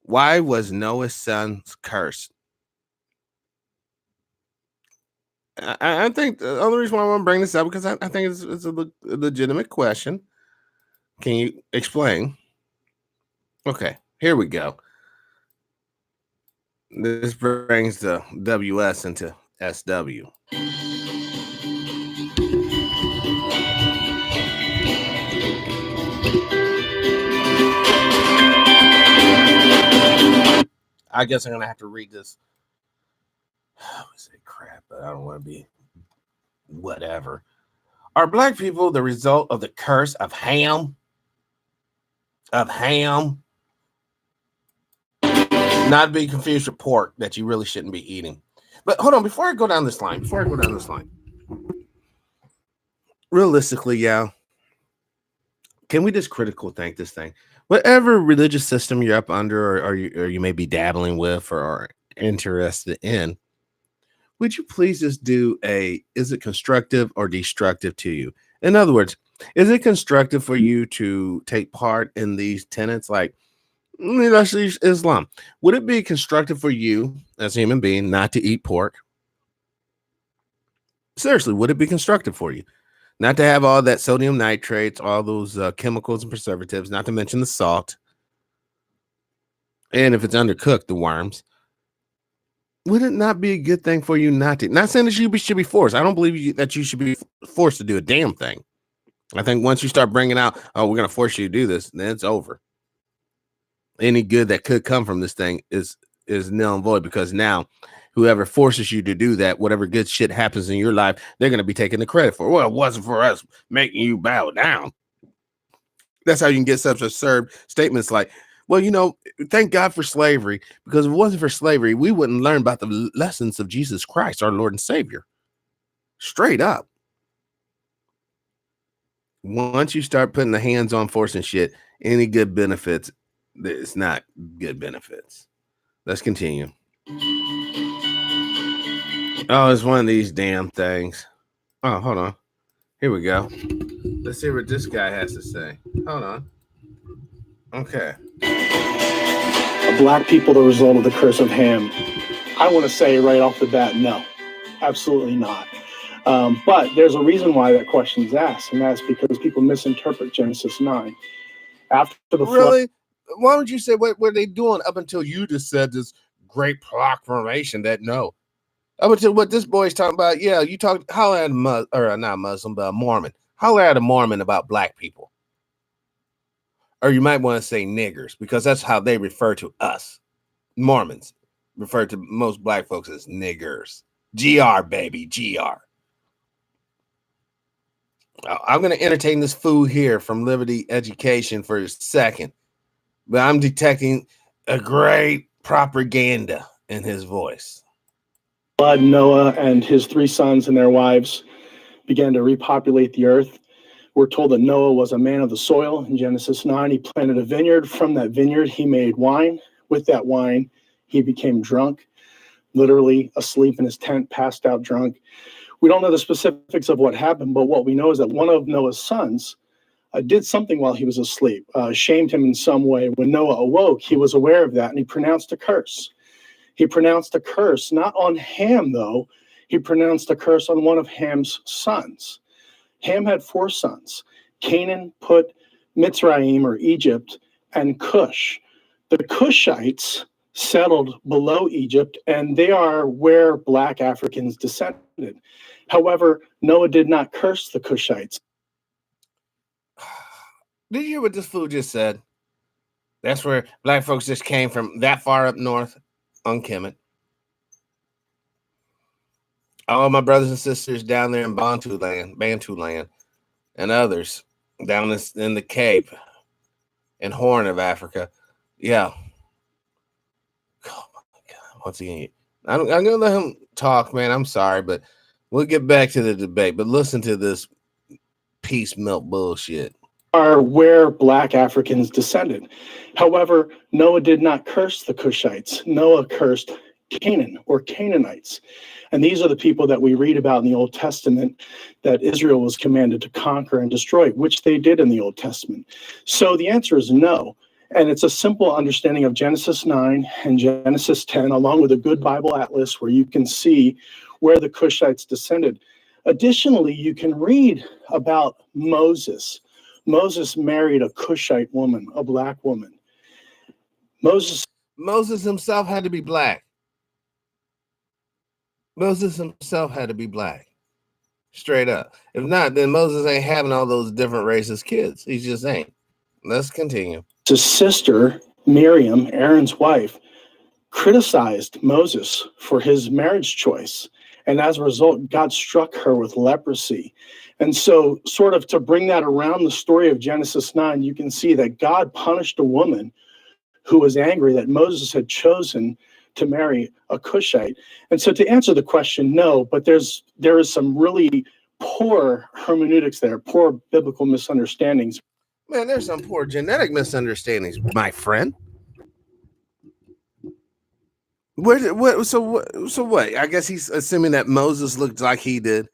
Why was Noah's son cursed? I think the only reason why I want to bring this up because I think it's a legitimate question. Can you explain? Okay, here we go. This brings the WS into SW. I guess I'm going to have to read this. I would say crap, but I don't want to be whatever. Are black people the result of the curse of Ham? Of Ham? Not to be confused with pork that you really shouldn't be eating. But hold on, before I go down this line, realistically, yeah, can we just critical think this thing? Whatever religious system you're up under or you may be dabbling with or are interested in, would you please just do is it constructive or destructive to you? In other words, is it constructive for you to take part in these tenets like Islam? Would it be constructive for you as a human being not to eat pork? Seriously, would it be constructive for you not to have all that sodium nitrates, all those chemicals and preservatives, not to mention the salt, and if it's undercooked, the worms? Would it not be a good thing for you not to? Not saying that you should be forced. I don't believe that you should be forced to do a damn thing. I think once you start bringing out, oh, we're going to force you to do this, then it's over. Any good that could come from this thing is null and void, because now whoever forces you to do that, whatever good shit happens in your life, they're going to be taking the credit for. Well, it wasn't for us making you bow down. That's how you can get such absurd statements like, well, thank God for slavery, because if it wasn't for slavery, we wouldn't learn about the lessons of Jesus Christ, our Lord and Savior. Straight up. Once you start putting the hands on forcing shit, any good benefits, it's not good benefits. Let's continue. Oh, it's one of these damn things. Oh, hold on. Here we go. Let's see what this guy has to say. Hold on. Okay. black people the result of the curse of Ham? I want to say right off the bat, no, absolutely not. But there's a reason why that question is asked, and that's because people misinterpret Genesis 9. After the flood, Really? Why would you say what were they doing up until you just said this great proclamation that no? Up until what this boy's talking about, yeah, you talk holler at not Muslim, but a Mormon. Holler at a Mormon about black people. Or you might want to say niggers, because that's how they refer to us. Mormons refer to most black folks as niggers. GR, baby, GR. I'm going to entertain this fool here from Liberty Education for a second, but I'm detecting a great propaganda in his voice. Noah and his 3 sons and their wives began to repopulate the earth. We're told that Noah was a man of the soil. In Genesis 9, he planted a vineyard. From that vineyard, he made wine. With that wine, he became drunk, literally asleep in his tent, passed out drunk. We don't know the specifics of what happened, but what we know is that one of Noah's sons did something while he was asleep, shamed him in some way. When Noah awoke, he was aware of that, and he pronounced a curse. He pronounced a curse, not on Ham, though. He pronounced a curse on one of Ham's sons. Ham had 4 sons, Canaan, Put, Mitzrayim, or Egypt, and Cush. The Cushites settled below Egypt, and they are where black Africans descended. However, Noah did not curse the Cushites. Did you hear what this fool just said? That's where black folks just came from, that far up north on Kemet. All my brothers and sisters down there in Bantu land, and others down in the Cape and Horn of Africa. Yeah. Oh my God. Once again, I'm going to let him talk, man. I'm sorry, but we'll get back to the debate. But listen to this peace milk bullshit. Are where black Africans descended. However, Noah did not curse the Cushites. Noah cursed Canaan or Canaanites. And these are the people that we read about in the Old Testament that Israel was commanded to conquer and destroy, which they did in the Old Testament. So the answer is no. And it's a simple understanding of Genesis 9 and Genesis 10, along with a good Bible atlas where you can see where the Cushites descended. Additionally, you can read about Moses. Moses married a Cushite woman, a black woman. Moses himself had to be black. Moses himself had to be black. Straight up. If not, then Moses ain't having all those different races kids. He just ain't. Let's continue. His sister, Miriam, Aaron's wife, criticized Moses for his marriage choice. And as a result, God struck her with leprosy. And so, sort of to bring that around the story of Genesis 9, you can see that God punished a woman who was angry that Moses had chosen to marry a Cushite. And so to answer the question, no, but there is some really poor hermeneutics there, poor biblical misunderstandings. Man, there's some poor genetic misunderstandings, my friend. So what? I guess he's assuming that Moses looked like he did,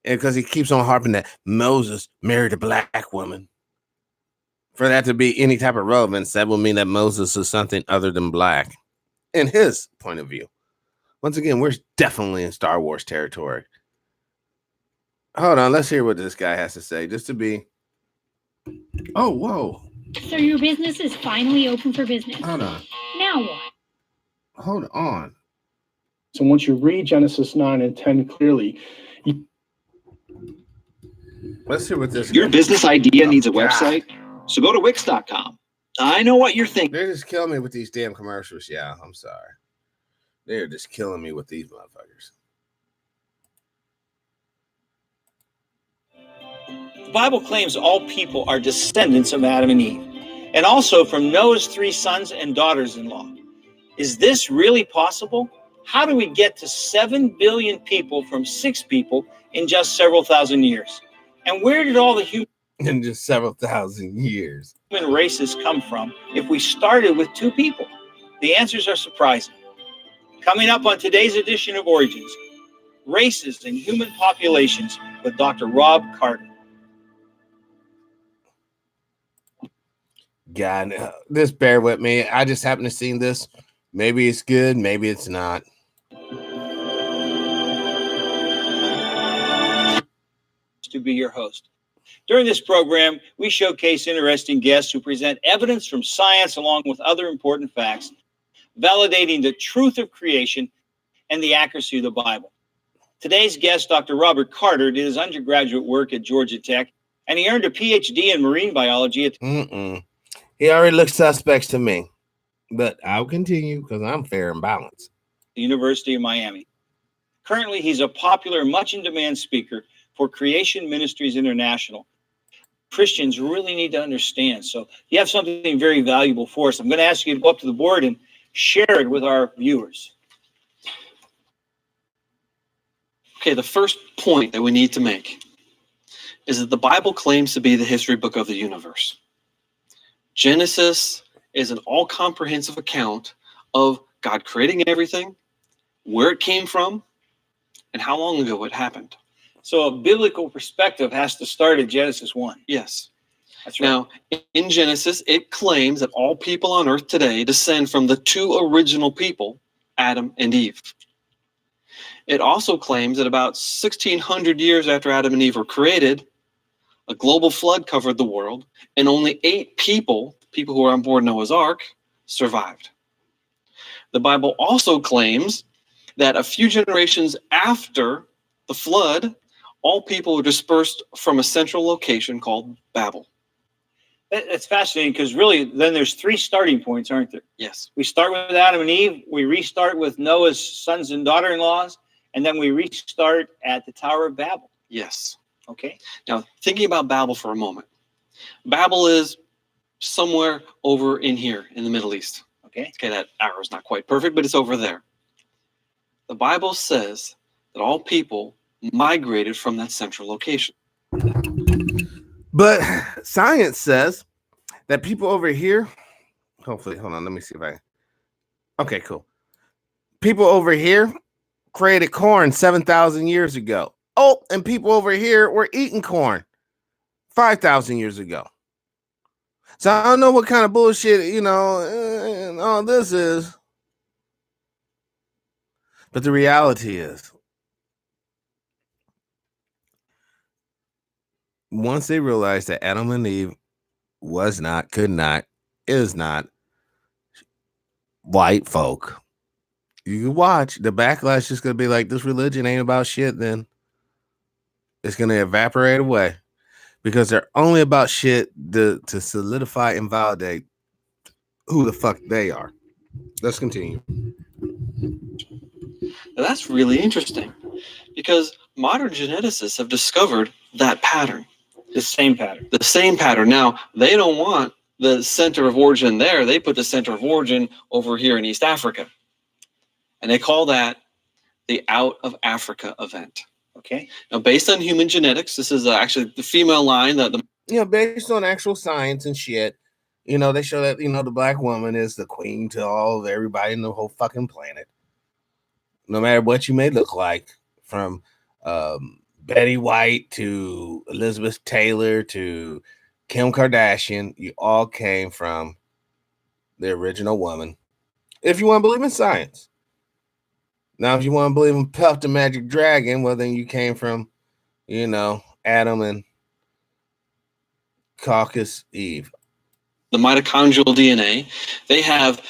and because he keeps on harping that Moses married a black woman. For that to be any type of relevance, that would mean that Moses is something other than black, in his point of view. Once again, we're definitely in Star Wars territory. Hold on, let's hear what this guy has to say, just to be. Oh, whoa. So your business is finally open for business. Hold on. Now what? Hold on. So once you read Genesis 9 and 10 clearly, let's see what this. Your business idea needs a website, so go to Wix.com. I know what you're thinking. They're just killing me with these damn commercials. Yeah, I'm sorry. They're just killing me with these motherfuckers. The Bible claims all people are descendants of Adam and Eve, and also from Noah's 3 sons and daughters-in-law. Is this really possible? How do we get to 7 billion people from 6 people in just several thousand years? And where did all the human in just several thousand years races come from if we started with 2 people? The answers are surprising. Coming up on today's edition of Origins, Races and Human Populations with Dr. Rob Carter. God, just bear with me. I just happened to see this. Maybe it's good, maybe it's not. To be your host. During this program, we showcase interesting guests who present evidence from science along with other important facts, validating the truth of creation and the accuracy of the Bible. Today's guest, Dr. Robert Carter, did his undergraduate work at Georgia Tech, and he earned a PhD in marine biology at He already looks suspects to me, but I'll continue because I'm fair and balanced. the University of Miami. Currently, he's a popular, much in demand speaker for Creation Ministries International. Christians really need to understand. So you have something very valuable for us. I'm going to ask you to go up to the board and share it with our viewers. Okay, the first point that we need to make is that the Bible claims to be the history book of the universe. Genesis is an all-comprehensive account of God creating everything, where it came from, and how long ago it happened. So a biblical perspective has to start at Genesis 1. Yes. That's right. Now, in Genesis, it claims that all people on earth today descend from the two original people, Adam and Eve. It also claims that about 1,600 years after Adam and Eve were created, a global flood covered the world, and only 8 people who were on board Noah's Ark, survived. The Bible also claims that a few generations after the flood, all people were dispersed from a central location called Babel. That's fascinating because really then there's 3 starting points, aren't there? Yes. We start with Adam and Eve, we restart with Noah's sons and daughter-in-laws, and then we restart at the Tower of Babel. Yes. Okay. Now, thinking about Babel for a moment. Babel is somewhere over in here in the Middle East. Okay. Okay, that arrow is not quite perfect, but it's over there. The Bible says that all people migrated from that central location. But science says that people over here, hopefully, hold on, let me see if I, okay, cool. People over here created corn 7,000 years ago. Oh, and people over here were eating corn 5,000 years ago. So I don't know what kind of bullshit, and all this is. But the reality is, once they realized that Adam and Eve was not, could not, is not white folk, you can watch the backlash is going to be like, this religion ain't about shit, then it's going to evaporate away because they're only about shit to solidify and validate who the fuck they are. Let's continue. Now, that's really interesting because modern geneticists have discovered that pattern. The same pattern. The same pattern. Now, they don't want the center of origin there. They put the center of origin over here in East Africa. And they call that the out of Africa event. Okay. Now, based on human genetics, this is actually the female line. Based on actual science and shit, they show that, the black woman is the queen to all of everybody in the whole fucking planet. No matter what you may look like, from Betty White to Elizabeth Taylor to Kim Kardashian, you all came from the original woman. If you want to believe in science. Now, if you want to believe in Puff the Magic Dragon, well, then you came from, Adam and Caucus Eve. The mitochondrial DNA, they have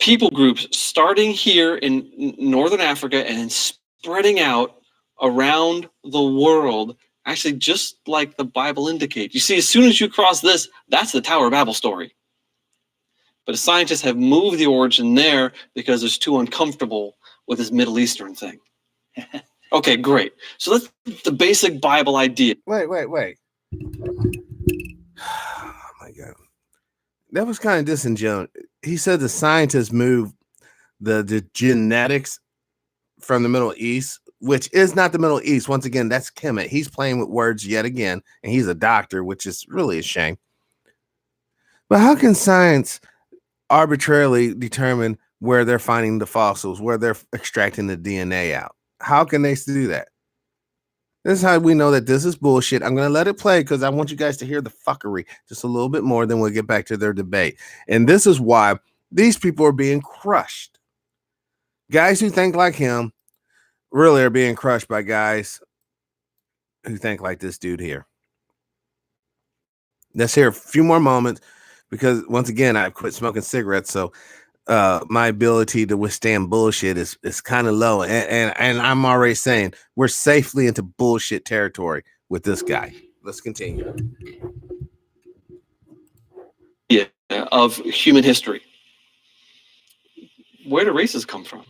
people groups starting here in Northern Africa and then spreading out around the world, actually just like the Bible indicates. You see, as soon as you cross this, that's the Tower of Babel story. But scientists have moved the origin there because it's too uncomfortable with this Middle Eastern thing. Okay, great. So that's the basic Bible idea. Wait. Oh my God. That was kind of disingenuous. He said the scientists moved the genetics from the Middle East, which is not the Middle East. Once again, that's Kemet. He's playing with words yet again, and he's a doctor, which is really a shame. But how can science arbitrarily determine where they're finding the fossils, where they're extracting the DNA out? How can they do that? This is how we know that this is bullshit. I'm going to let it play because I want you guys to hear the fuckery just a little bit more, then we'll get back to their debate. And this is why these people are being crushed. Guys who think like him really are being crushed by guys who think like this dude here. Let's hear a few more moments because once again, I quit smoking cigarettes. So my ability to withstand bullshit is kind of low. And I'm already saying we're safely into bullshit territory with this guy. Let's continue. Yeah, of human history. Where do races come from?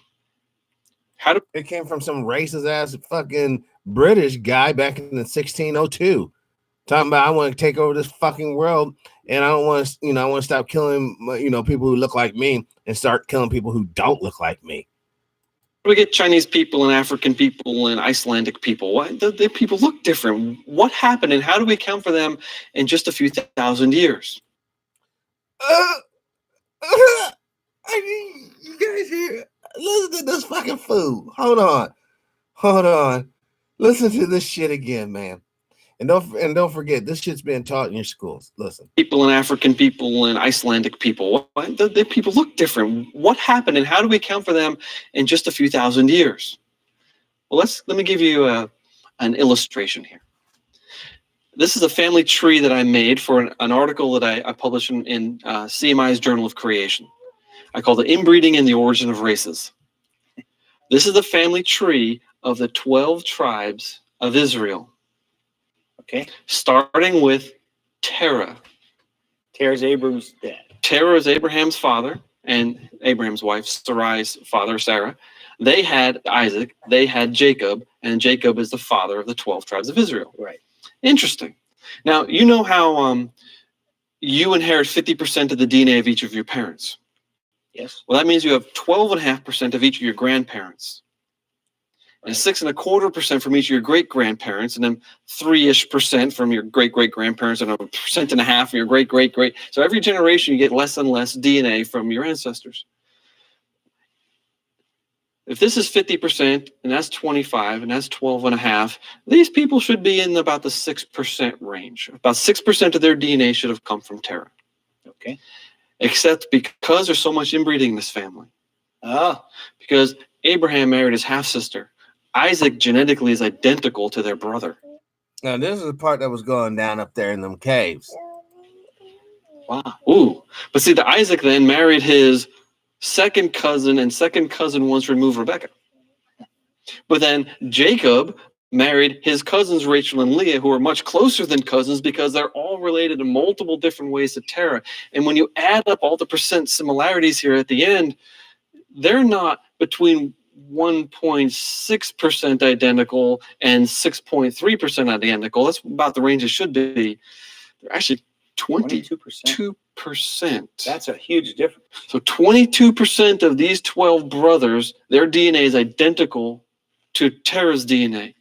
How do It came from some racist ass fucking British guy back in 1602 talking about I want to take over this fucking world and I don't want to, I want to stop killing, people who look like me and start killing people who don't look like me. we get Chinese people and African people and Icelandic people? Why the people look different? What happened and how do we account for them in just a few thousand years? You guys here? Listen to this fucking fool. Hold on. Listen to this shit again, man. And don't forget, this shit's being taught in your schools. Listen. People and African people and Icelandic people. Why the people look different? What happened and how do we account for them in just a few thousand years? Well, let me give you an illustration here. This is a family tree that I made for an article that I published in CMI's Journal of Creation. I call it Inbreeding and the Origin of Races. This is the family tree of the 12 tribes of Israel. Okay. Starting with Terah. Terah's Abram's dad. Terah is Abraham's father and Abraham's wife, Sarai's father, Sarah. They had Isaac, they had Jacob, and Jacob is the father of the 12 tribes of Israel. Right. Interesting. Now, you know how you inherit 50% of the DNA of each of your parents. Yes. Well, that means you have 12.5% of each of your grandparents. And 6.25% from each of your great-grandparents, and then 3-ish% from your great-great-grandparents, and 1.5% from your great-great-great. So every generation, you get less and less DNA from your ancestors. If this is 50%, and that's 25, and that's 12.5, these people should be in about the 6% range. About 6% of their DNA should have come from Terah. Okay. Except because there's so much inbreeding in this family. Because Abraham married his half-sister. Isaac genetically is identical to their brother. Now, this is the part that was going down up there in them caves. Wow. Ooh. But see, the Isaac then married his second cousin, and second cousin once removed Rebecca. But then Jacob married his cousins Rachel and Leah, who are much closer than cousins because they're all related in multiple different ways to Terah. And when you add up all the percent similarities here at the end, they're not between 1.6% identical and 6.3% identical. That's about the range it should be. They're actually 22%. That's a huge difference. So 22% of these 12 brothers, their DNA is identical to Terah's DNA.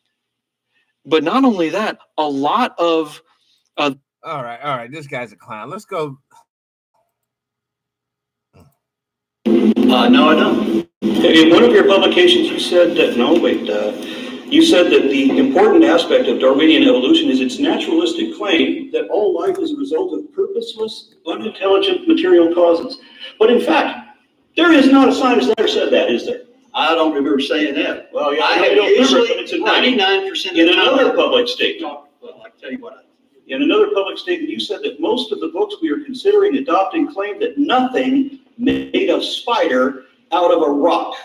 But not only that, a lot of... All right. This guy's a clown. Let's go. No, I don't. In one of your publications, you said that, you said that the important aspect of Darwinian evolution is its naturalistic claim that all life is a result of purposeless, unintelligent material causes. But in fact, there is not a scientist that ever said that, is there? I don't remember saying that. Well, yeah, I I have don't remember, usually but it's in writing. 99% of In the time. another public statement. Well, I can tell you what. In another public statement, you said that most of the books we are considering adopting claim that nothing made a spider out of a rock.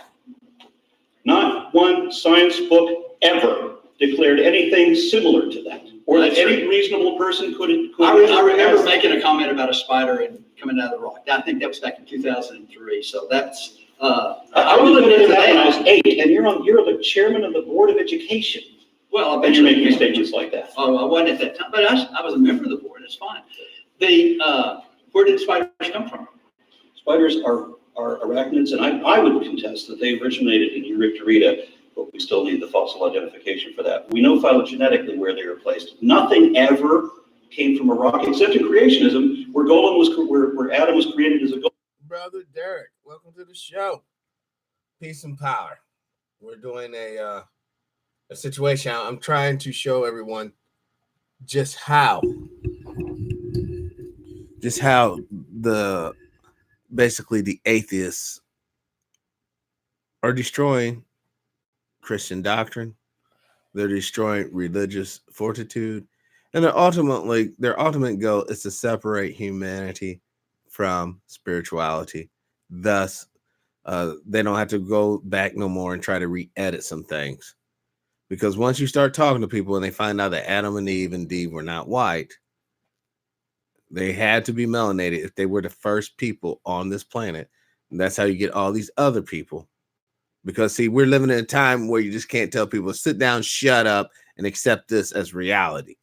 Not one science book ever declared anything similar to that, or that any reasonable person could. I remember making a comment about a spider and coming out of the rock. I think that was back in 2003. So that's. I was looking at that when I was 8, and you're the chairman of the board of education. Well, And you're making statements like that. Oh, I wasn't at that time, but I was a member of the board. It's fine. Where did spiders come from? Spiders are arachnids, and I would contest that they originated in Eurypterida, but we still need the fossil identification for that. We know phylogenetically where they were placed. Nothing ever came from a rock, except in creationism, where Adam was created as a golem. Brother Derek, welcome to the show. Peace and power. We're doing a a situation. I'm trying to show everyone just how the basically the atheists are destroying Christian doctrine. They're destroying religious fortitude, and their ultimate goal is to separate humanity from spirituality. Thus, they don't have to go back no more and try to re-edit some things. Because once you start talking to people and they find out that Adam and Eve indeed were not white, they had to be melanated if they were the first people on this planet. And that's how you get all these other people. Because, see, we're living in a time where you just can't tell people, sit down, shut up, and accept this as reality.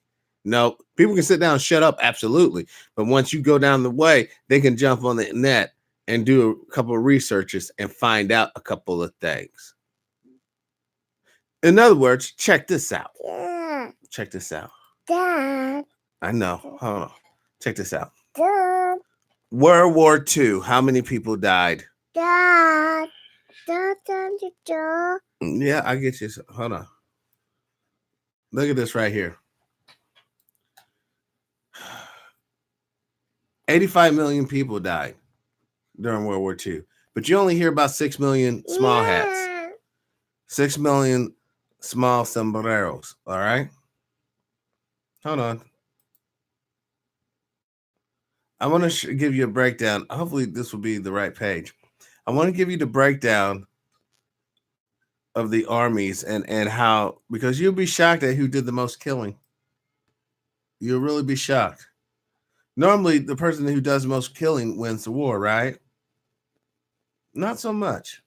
No, people can sit down and shut up, absolutely. But once you go down the way, they can jump on the net and do a couple of researches and find out a couple of things. In other words, check this out. Dad. Check this out. Dad. I know. Hold on. Check this out. Dad. World War II. How many people died? Dad. Yeah, I get you. Hold on. Look at this right here. 85 million people died during World War II. But you only hear about 6 million small hats. 6 million small sombreros. All right? Hold on. I want to give you a breakdown. Hopefully this will be the right page. I want to give you the breakdown of the armies and how, because you'll be shocked at who did the most killing. You'll really be shocked. Normally, the person who does the most killing wins the war, right? Not so much.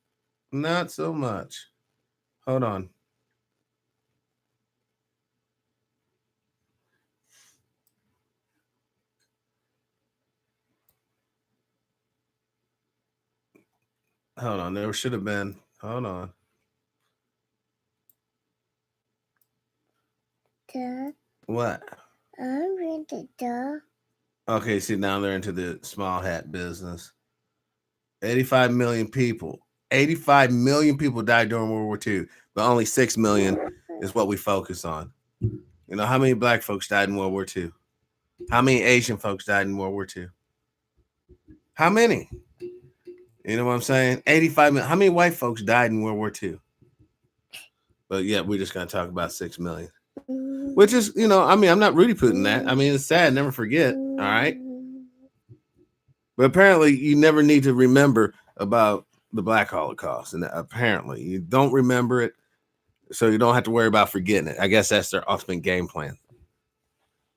Not so much. Hold on. Hold on. There should have been. Hold on. Duh. What? I'm into duh. Okay, see, now they're into the small hat business. 85 million people. 85 million people died during World War II, but only 6 million is what we focus on. You know, how many black folks died in World War II? How many Asian folks died in World War II? How many? You know what I'm saying? 85 million. How many white folks died in World War II? But yeah, we're just going to talk about 6 million. Which is, you know, I mean, I'm not Rudy Putin that. I mean, it's sad. Never forget. All right. But apparently you never need to remember about the Black Holocaust. And apparently you don't remember it. So you don't have to worry about forgetting it. I guess that's their ultimate game plan.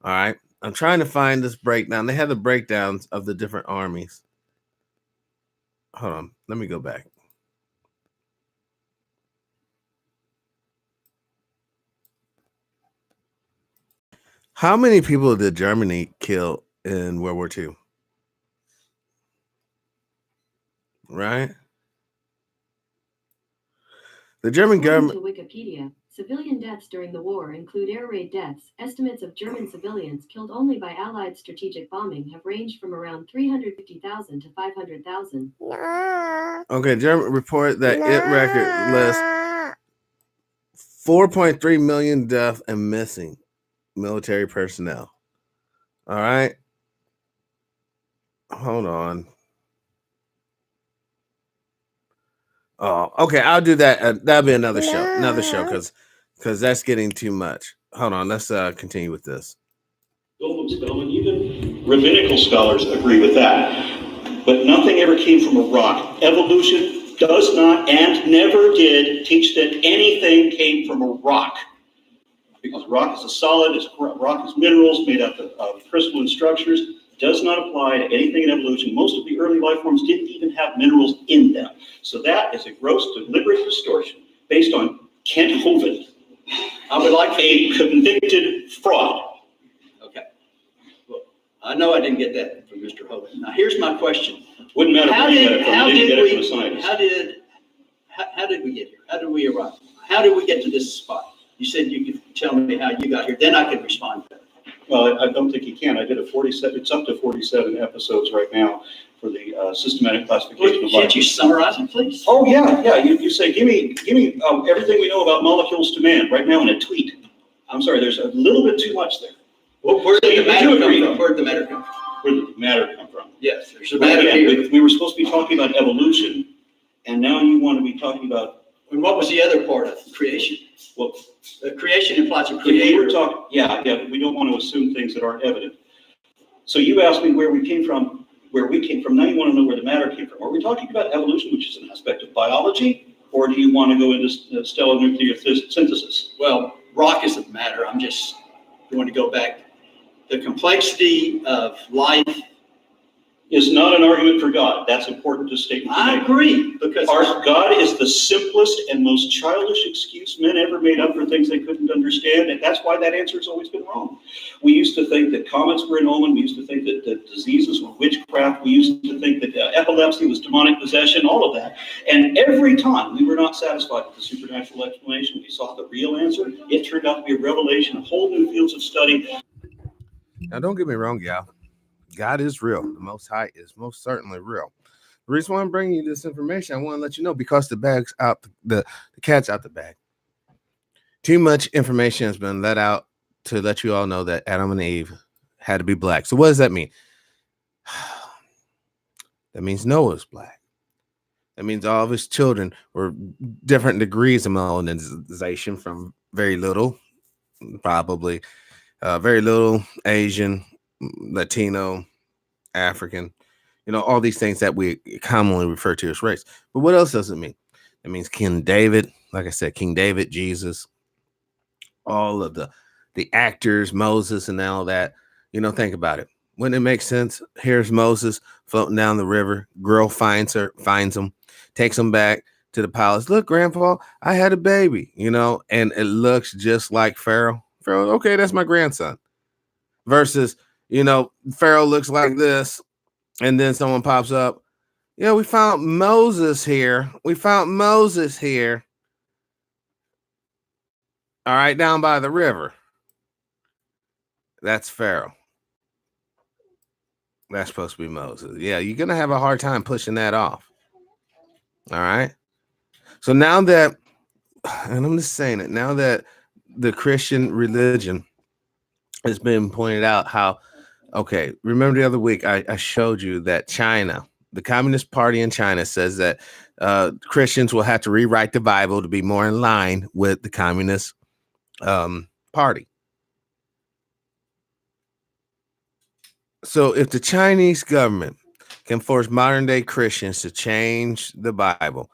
All right. I'm trying to find this breakdown. They have the breakdowns of the different armies. Hold on. Let me go back. How many people did Germany kill in World War II? Right? The German government. According to Wikipedia, civilian deaths during the war include air raid deaths. Estimates of German civilians killed only by Allied strategic bombing have ranged from around 350,000 to 500,000. Okay, German report that it record lists 4.3 million deaths and missing military personnel. All right. Hold on. Oh, okay. I'll do that. That'll be another show, because that's getting too much. Hold on. Let's continue with this. Even rabbinical scholars agree with that. But nothing ever came from a rock. Evolution does not and never did teach that anything came from a rock. Because rock is a solid, rock is minerals made up of crystalline structures. Does not apply to anything in evolution. Most of the early life forms didn't even have minerals in them. So that is a gross, deliberate distortion based on Kent Hovind. I would like a convicted fraud. Okay. Well, I know I didn't get that from Mr. Hovind. Now, here's my question. Wouldn't matter How if you did got it from, we you didn't get it from a scientist. how did we get here? How did we arrive? How did we get to this spot? You said you could tell me how you got here. Then I could respond to that. Well, I don't think you can. I did it's up to 47 episodes right now. for the systematic classification of life. Can't you summarize it, please? Oh, yeah. You say, give me everything we know about molecules to man right now in a tweet. I'm sorry, there's a little bit too much there. Well, where did the matter come agree. from? Where did the matter come from? Where did the matter come from? Yes, there's a Well, matter again, here. we were supposed to be talking about evolution, and now you want to be talking about. And what was the other part of creation? Well, creation implies a if we creator. were talking, yeah, we don't want to assume things that aren't evident. So you asked me where we came from. Now you want to know where the matter came from. Are we talking about evolution, which is an aspect of biology, or do you want to go into stellar nuclear synthesis? Well, rock isn't matter. I'm just going to go back. The complexity of life is not an argument for God. That's important to state. I agree, because our God is the simplest and most childish excuse men ever made up for things they couldn't understand, and that's why that answer has always been wrong. We used to think that comets were an omen. We used to think that diseases were witchcraft. We used to think that epilepsy was demonic possession, all of that. And every time we were not satisfied with the supernatural explanation, we sought the real answer. It turned out to be a revelation of whole new fields of study. Now, don't get me wrong, y'all. God is real. The Most High is most certainly real. The reason why I'm bringing you this information, I want to let you know, because the bag's out, the cat's out the bag. Too much information has been let out to let you all know that Adam and Eve had to be black. So what does that mean? That means Noah's black. That means all of his children were different degrees of melaninization, from very little, probably very little, Asian, Latino, African, all these things that we commonly refer to as race. But what else does it mean? It means King David, like I said, King David, Jesus, all of the actors, Moses and all that. Think about it. Wouldn't it make sense? Here's Moses floating down the river. Girl finds him, takes him back to the palace. Look, Grandpa, I had a baby, and it looks just like Pharaoh. Pharaoh, okay, that's my grandson. Versus, Pharaoh looks like this, and then someone pops up. We found Moses here. All right, down by the river. That's Pharaoh. That's supposed to be Moses. Yeah, you're going to have a hard time pushing that off. All right. So now that, and I'm just saying it, now that the Christian religion has been pointed out how, okay, remember the other week I showed you that China, the Communist Party in China, says that Christians will have to rewrite the Bible to be more in line with the Communist Party. So if the Chinese government can force modern day Christians to change the Bible,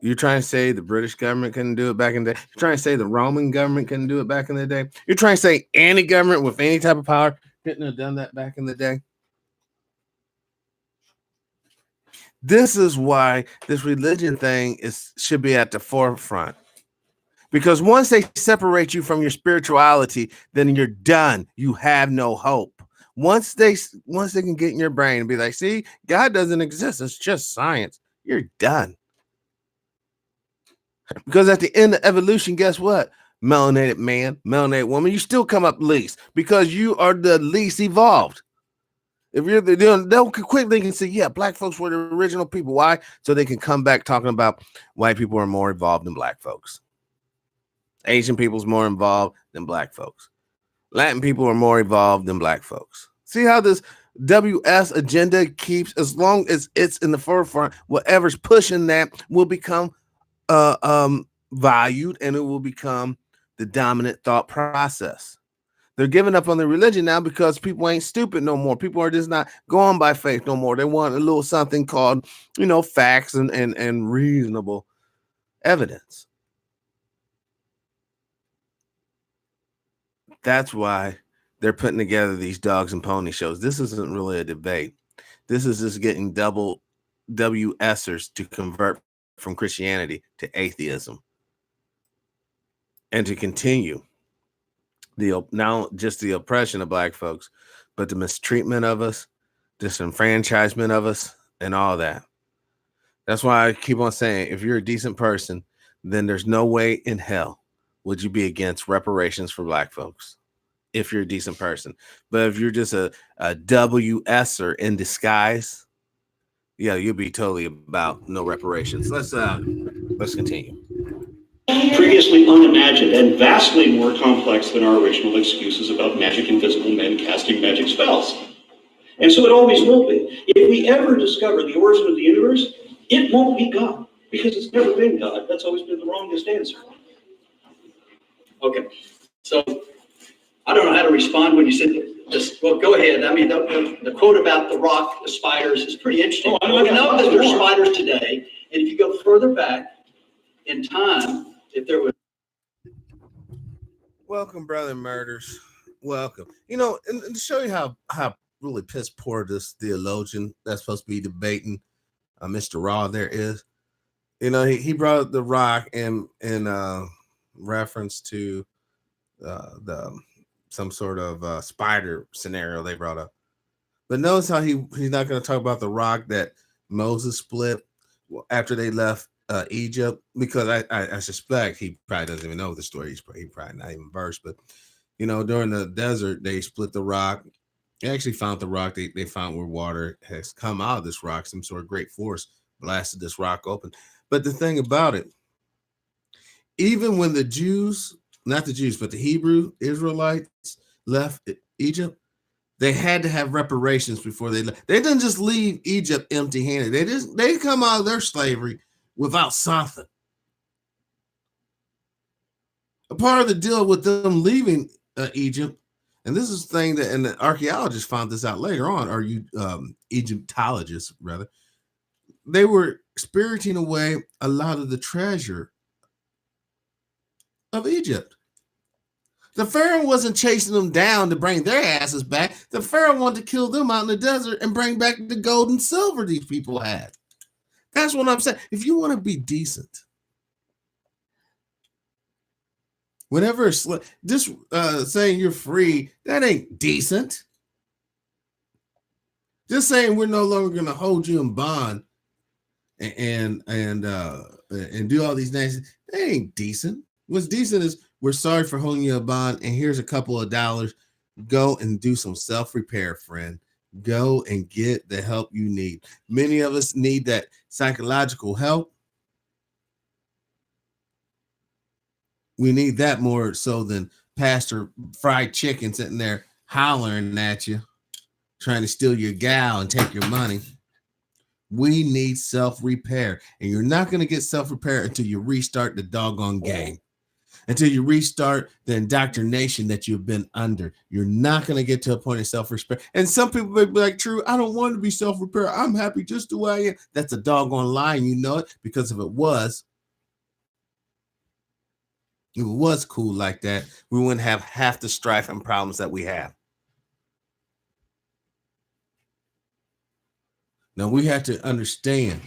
you're trying to say the British government couldn't do it back in the day? You're trying to say the Roman government couldn't do it back in the day? You're trying to say any government with any type of power couldn't have done that back in the day? This is why this religion thing should be at the forefront. Because once they separate you from your spirituality, then you're done. You have no hope. Once they can get in your brain and be like, see, God doesn't exist. It's just science. You're done. Because at the end of evolution, guess what? Melanated man, melanated woman, you still come up least because you are the least evolved. If you're they'll quit thinking, say, yeah, black folks were the original people. Why? So they can come back talking about white people are more involved than black folks. Asian people's more involved than black folks. Latin people are more evolved than black folks. See how this WS agenda keeps, as long as it's in the forefront, whatever's pushing that will become valued, and it will become the dominant thought process. They're giving up on the religion now because people ain't stupid no more. People are just not going by faith no more. They want a little something called, facts and reasonable evidence. That's why they're putting together these dogs and pony shows. This isn't really a debate. This is just getting double WSers to convert from Christianity to atheism and to continue now just the oppression of black folks, but the mistreatment of us, disenfranchisement of us, and all that. That's why I keep on saying, if you're a decent person, then there's no way in hell would you be against reparations for black folks. if you're a decent person. But if you're just a WSer in disguise, yeah, you'll be totally about no reparations. Let's continue. Previously unimagined and vastly more complex than our original excuses about magic invisible men casting magic spells. And so it always will be. If we ever discover the origin of the universe, it won't be God, because it's never been God. That's always been the wrongest answer. Okay, so I don't know how to respond when you said this. Well, go ahead. I mean, the quote about the rock, the spiders is pretty interesting. Oh, We know that there's spiders today, and if you go further back in time, if there was. Welcome, brother murders. Welcome. You know, and to show you how really piss poor this theologian that's supposed to be debating Mr. Raw there is. You know, he brought up the rock in reference to some sort of spider scenario they brought up. But notice how he's not going to talk about the rock that Moses split after they left Egypt, because I suspect he probably doesn't even know the story. He's probably not even versed. But you know, during the desert, they split the rock. They actually found the rock. They found where water has come out of this rock. Some sort of great force blasted this rock open. But the thing about it, even when the Jews, not the Jews, but the Hebrew Israelites left Egypt, they had to have reparations before they left. They didn't just leave Egypt empty-handed. They come out of their slavery without something. A part of the deal with them leaving Egypt, and this is the thing that, and the archaeologists found this out later on, or Egyptologists rather, they were spiriting away a lot of the treasure of Egypt. The Pharaoh wasn't chasing them down to bring their asses back. The Pharaoh wanted to kill them out in the desert and bring back the gold and silver these people had. That's what I'm saying. If you want to be decent, whenever just saying you're free, that ain't decent. Just saying we're no longer going to hold you in bond and do all these things, that ain't decent. What's decent is we're sorry for holding you a bond, and here's a couple of dollars. Go and do some self-repair, friend. Go and get the help you need. Many of us need that psychological help. We need that more so than Pastor Fried Chicken sitting there hollering at you, trying to steal your gal and take your money. We need self-repair, and you're not going to get self-repair until you restart the doggone game. Until you restart the indoctrination that you've been under. You're not going to get to a point of self-repair. And some people may be like, true, I don't want to be self-repair. I'm happy just the way I am. That's a doggone lie, and you know it, because if it was cool like that, we wouldn't have half the strife and problems that we have. Now, we have to understand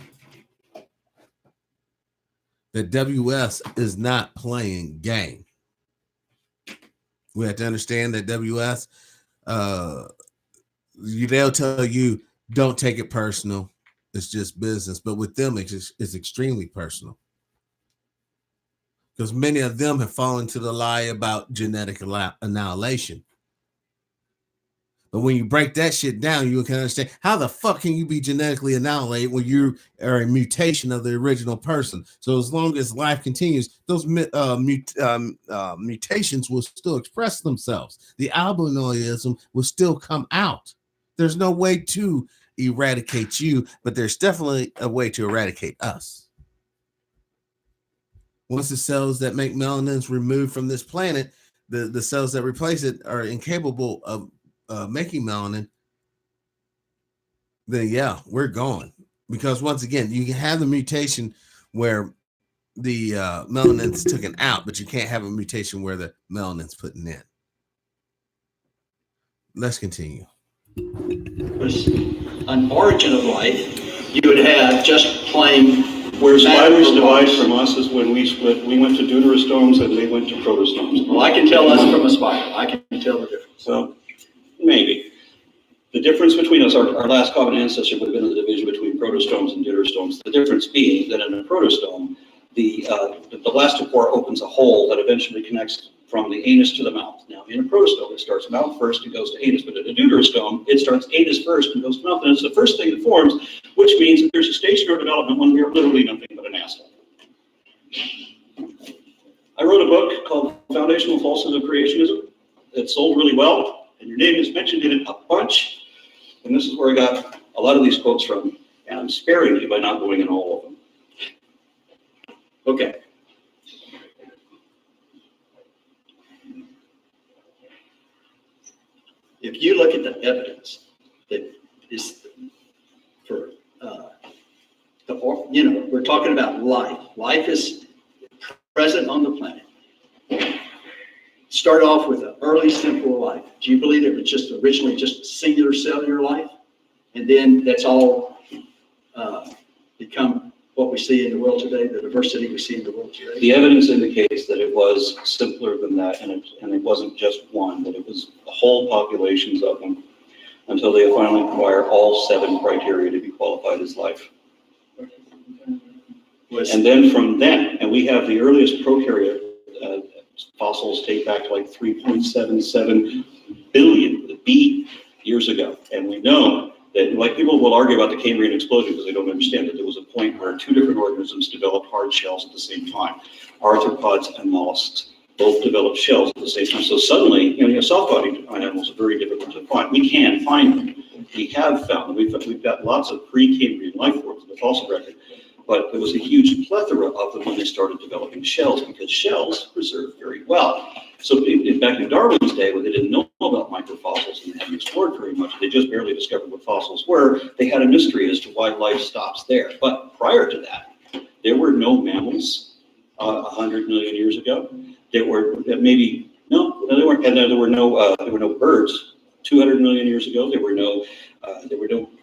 that WS is not playing game. We have to understand that WS, they'll tell you, don't take it personal. It's just business. But with them, it's extremely personal. Because many of them have fallen to the lie about genetic annihilation. But when you break that shit down, you can understand how the fuck can you be genetically annihilated when you are a mutation of the original person. So as long as life continues, those mutations will still express themselves. The albinoism will still come out. There's no way to eradicate you, but there's definitely a way to eradicate us. Once the cells that make melanin is removed from this planet, the cells that replace it are incapable of making melanin, then yeah, we're gone. Because once again, you can have the mutation where the melanin's taken out, but you can't have a mutation where the melanin's putting in. Let's continue. Was an origin of life, you would have just plain. Where spiders divide from us is when we split. We went to deuterostomes and they went to protostomes. Well, I can tell us from a spider. I can tell the difference. So maybe. The difference between us, our last common ancestor would have been the division between protostomes and deuterostomes. The difference being that in a protostome, the blastopore opens a hole that eventually connects from the anus to the mouth. Now, in a protostome, it starts mouth first and goes to anus, but in a deuterostome, it starts anus first and goes to mouth, and it's the first thing that forms, which means that there's a stage of development when we are literally nothing but an asshole. I wrote a book called Foundational Falsehoods of Creationism. It sold really well, and your name is mentioned in it a bunch, and this is where I got a lot of these quotes from, and I'm sparing you by not going in all of them. Okay. If you look at the evidence that is for, we're talking about life. Life is present on the planet. Start off with an early simple life. Do you believe it was just originally just a singular cellular life? And then that's all become what we see in the world today, the diversity we see in the world today? The evidence indicates that it was simpler than that, and it wasn't just one, that it was whole populations of them until they finally acquire all 7 criteria to be qualified as life. And then from then, and we have the earliest prokaryote fossils date back to like 3.77 billion, with a B, years ago. And we know that, like, people will argue about the Cambrian explosion because they don't understand that there was a point where 2 different organisms developed hard shells at the same time. Arthropods and mollusks both developed shells at the same time. So suddenly, you know, soft-bodied animals are very difficult to find. We can find them. We have found them. We've got lots of pre-Cambrian life forms in the fossil record. But there was a huge plethora of them when they started developing shells, because shells preserve very well. So back in Darwin's day, when they didn't know about microfossils and they hadn't explored very much, they just barely discovered what fossils were. They had a mystery as to why life stops there. But prior to that, there were no mammals 100 million years ago. There were there were no birds 200 million years ago. There were no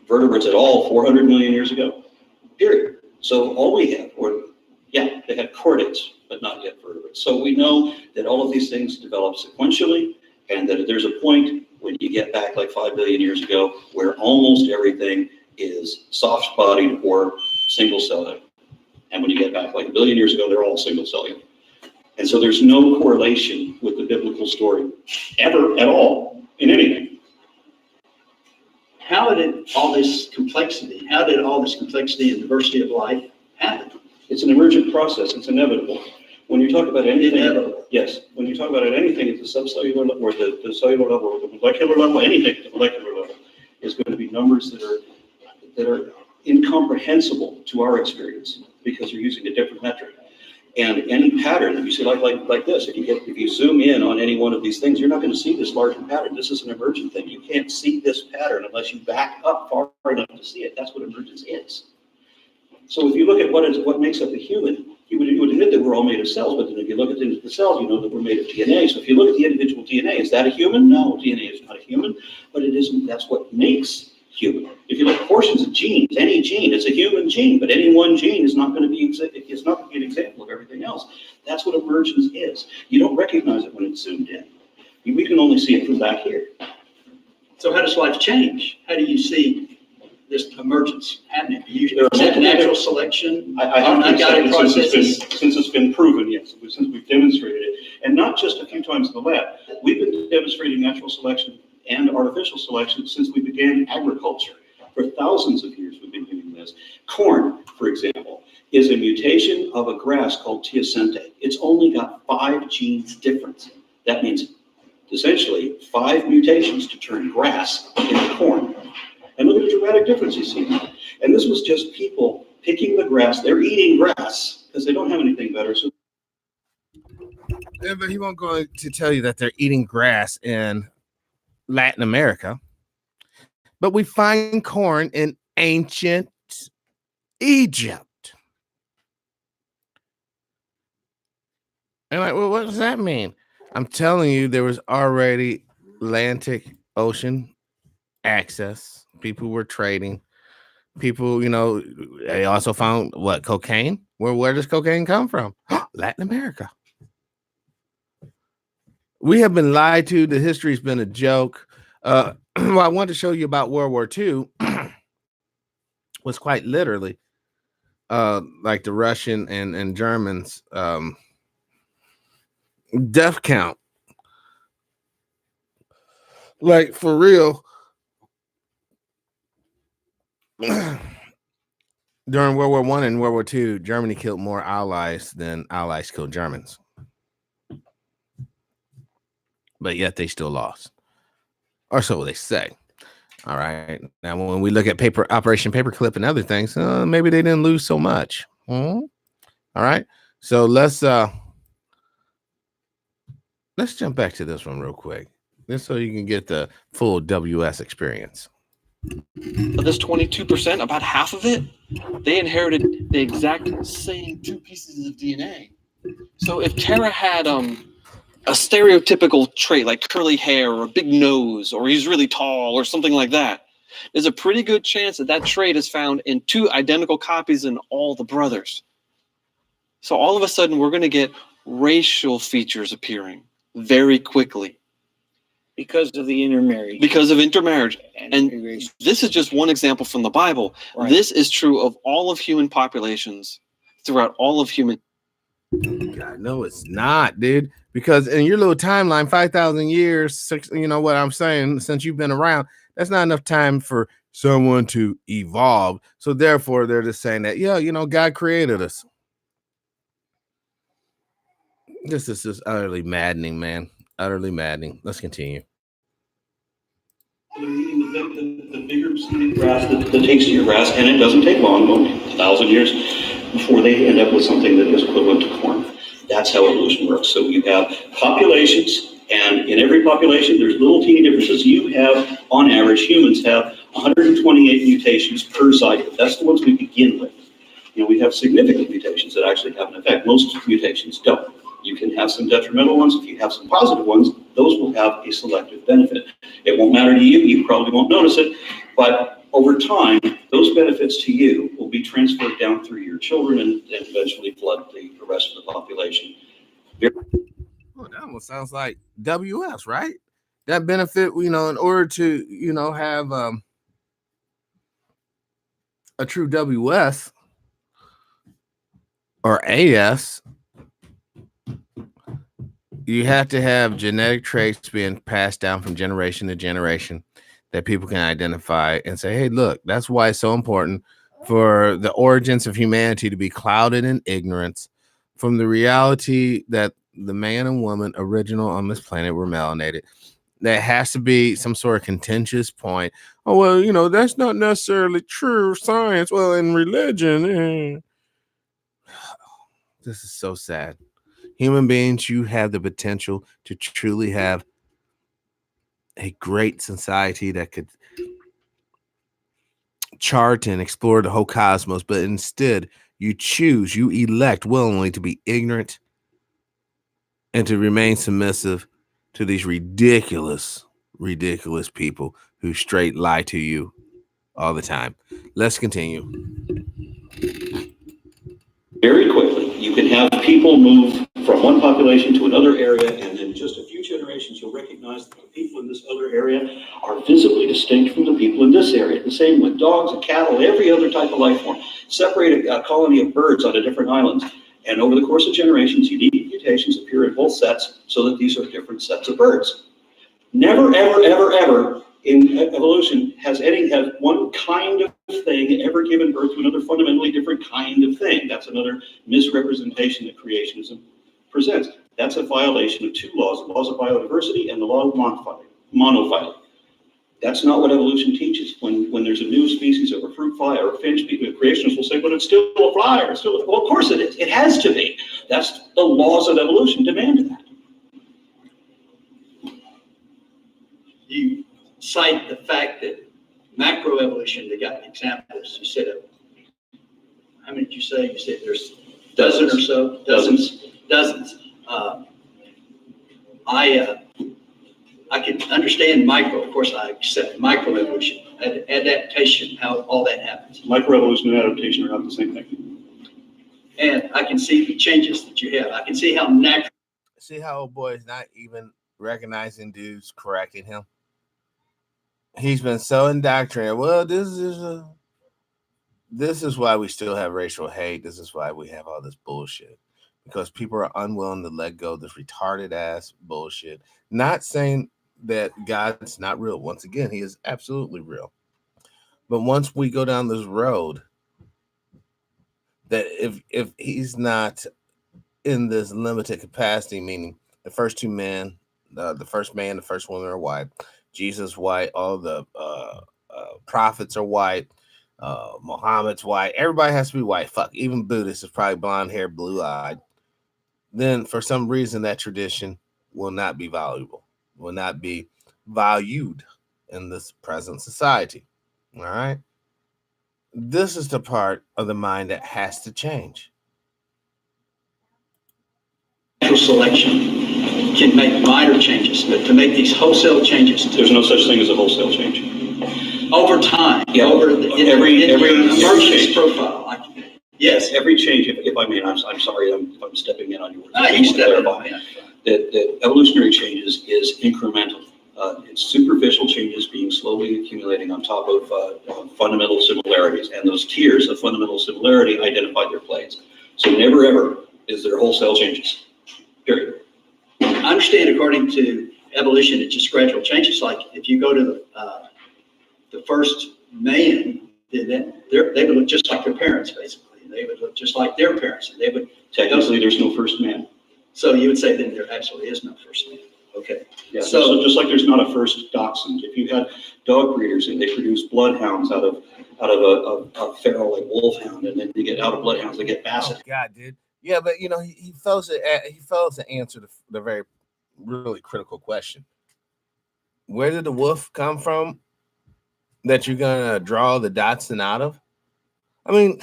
vertebrates at all 400 million years ago. Period. So all we have they had chordates, but not yet vertebrates. So we know that all of these things develop sequentially, and that there's a point when you get back like 5 billion years ago where almost everything is soft-bodied or single-cellular. And when you get back like 1 billion years ago, they're all single-cellular. And so there's no correlation with the biblical story ever at all in anything. How did all this complexity and diversity of life happen? It's an emergent process. It's inevitable. When you talk about anything, yes, when you talk about anything at the subcellular level or the cellular level or the molecular level, anything at the molecular level is going to be numbers that are incomprehensible to our experience because you're using a different metric. And any pattern that you see, like this, if you zoom in on any one of these things, you're not going to see this larger pattern. This is an emergent thing. You can't see this pattern unless you back up far enough to see it. That's what emergence is. So if you look at what makes up a human, you would admit that we're all made of cells, but then if you look at the cells, you know that we're made of DNA. So if you look at the individual DNA, is that a human? No, DNA is not a human, but it isn't. That's what makes human. If you look at portions of genes, any gene is a human gene, but any one gene is not going to be an example of everything else. That's what emergence is. You don't recognize it when it's zoomed in. We can only see it from back here. So how does life change? How do you see this emergence happening? Is that natural selection? I have to accept it since it's been proven, yes, since we've demonstrated it. And not just a few times in the lab. We've been demonstrating natural selection and artificial selection since we began agriculture. For thousands of years we've been doing this. Corn, for example, is a mutation of a grass called teosinte. It's only got 5 genes difference. That means essentially 5 mutations to turn grass into corn. And look at the dramatic difference you see now. And this was just people picking the grass. They're eating grass because they don't have anything better. So yeah, but he won't go to tell you that they're eating grass in Latin America. But we find corn in ancient Egypt. And like, well, what does that mean? I'm telling you, there was already Atlantic Ocean access. People were trading. People, they also found cocaine. Where does cocaine come from? Latin America. We have been lied to. The history's been a joke. Well, I wanted to show you about World War II. Was quite literally like the Russian and Germans death count. Like, for real. During World War I and World War II, Germany killed more Allies than Allies killed Germans. But yet they still lost. Or so they say. All right. Now, when we look at Operation Paperclip and other things, maybe they didn't lose so much. All right. So let's jump back to this one real quick, just so you can get the full WS experience. But this 22%, about half of it, they inherited the exact same 2 pieces of DNA. So if Tara had a stereotypical trait like curly hair or a big nose, or he's really tall or something like that, there's a pretty good chance that that trait is found in 2 identical copies in all the brothers. So all of a sudden, we're going to get racial features appearing very quickly. Because of the intermarriage. Because of intermarriage. And this is just one example from the Bible. Right. This is true of all of human populations throughout all of human. God, no, it's not, dude. Because in your little timeline, 5,000 years, you know what I'm saying, since you've been around, that's not enough time for someone to evolve. So therefore, they're just saying that, yeah, you know, God created us. This is just utterly maddening, man. Utterly maddening. Let's continue. They're eating the bigger seeded grass that takes to your grass, and it doesn't take long, 1,000 years, before they end up with something that is equivalent to corn. That's how evolution works. So you have populations, and in every population, there's little teeny differences. You have, on average, humans have 128 mutations per zygote. That's the ones we begin with. You know, we have significant mutations that actually have an effect. Most mutations don't. You can have some detrimental ones. If you have some positive ones, those will have a selective benefit. It won't matter to you. You probably won't notice it. But over time, those benefits to you will be transferred down through your children and eventually flood the rest of the population. Well, that almost sounds like WS, right? That benefit, you know, in order to, you know, have a true WS or AS, you have to have genetic traits being passed down from generation to generation that people can identify and say, hey, look, that's why it's so important for the origins of humanity to be clouded in ignorance from the reality that the man and woman original on this planet were melanated. There has to be some sort of contentious point. Oh, well, you know, that's not necessarily true science. Well, in religion, this is so sad. Human beings, you have the potential to truly have a great society that could chart and explore the whole cosmos, but instead you elect willingly to be ignorant and to remain submissive to these ridiculous people who straight lie to you all the time. Let's continue. Very quickly, you can have people move from one population to another area, and in just a few generations, you'll recognize that the people in this other area are visibly distinct from the people in this area. The same with dogs and cattle, every other type of life form. Separate a colony of birds on different islands, and over the course of generations, unique mutations appear in both sets so that these are different sets of birds. Never, ever, ever, ever in evolution has one kind of thing ever given birth to another fundamentally different kind of thing. That's another misrepresentation that creationism presents. That's a violation of 2 laws, the laws of biodiversity and the law of monophyly. That's not what evolution teaches. When there's a new species of a fruit fly or a finch, creationists will say, but it's still a fly, or it's still well, of course it is. It has to be. That's the laws of evolution demand that. You cite the fact that macroevolution, they got examples. You said, how many did you say? You said there's a dozen or so? Dozens. I can understand micro. Of course, I accept microevolution, adaptation, how all that happens. Microevolution and adaptation are not the same thing. And I can see the changes that you have. I can see how natural. See how old boy is not even recognizing dudes correcting him. He's been so indoctrinated. Well, this is why we still have racial hate. This is why we have all this bullshit. because people are unwilling to let go of this retarded ass bullshit. Not saying that God's not real. Once again, he is absolutely real. But once we go down this road, that if he's not in this limited capacity, meaning the first two men, the first man, the first woman are white, Jesus white, all the prophets are white, Muhammad's white, everybody has to be white. Fuck, even Buddhists is probably blonde hair, blue eyed. Then for some reason that tradition will not be valuable, will not be valued in this present society. All right. This is the part of the mind that has to change. Natural selection can make minor changes, but to make these wholesale changes, There's no such thing as a wholesale change. over time, Yeah, over every emergence change. profile. Yes. Every change, if I may, and I'm sorry if I'm stepping in on your words. No, you step in on that. That evolutionary changes is incremental. It's superficial changes being slowly accumulating on top of fundamental similarities, and those tiers of fundamental similarity identify their planes. So never ever is there wholesale changes. Period. I understand according to evolution, it's just gradual changes. Like if you go to the first man, they would look just like their parents, basically. They would look just like their parents, and they would. Technically, there's no first man. So you would say then there absolutely is no first man. Okay. Yeah. So just like there's not a first dachshund. If you had dog breeders and they produce bloodhounds out of a feral like wolfhound, and then you get out of bloodhounds, they get basset. Oh, God, dude. Yeah, but you know he fails to answer the very really critical question. Where did the wolf come from that you're gonna draw the Dachshund out of? I mean,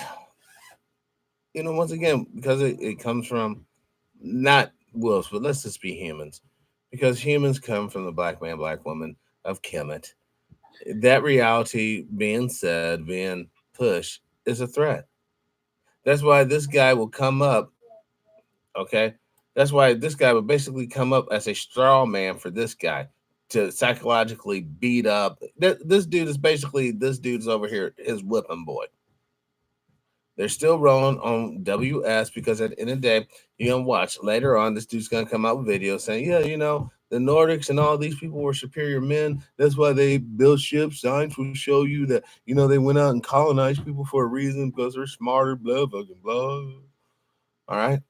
you know, once again, because it comes from not wolves, but let's just be humans, because humans come from the black man, black woman of Kemet. That reality being said, being pushed, is a threat. That's why this guy will come up. Okay, that's why this guy would basically come up as a straw man for this guy to psychologically beat up. This dude is over here, his whipping boy. They're still rolling on WS because at the end of the day, you're gonna watch later on. This dude's gonna come out with videos saying, "Yeah, you know, the Nordics and all these people were superior men. That's why they built ships. Science will show you that, you know, they went out and colonized people for a reason because they're smarter." Blah fucking blah. All right.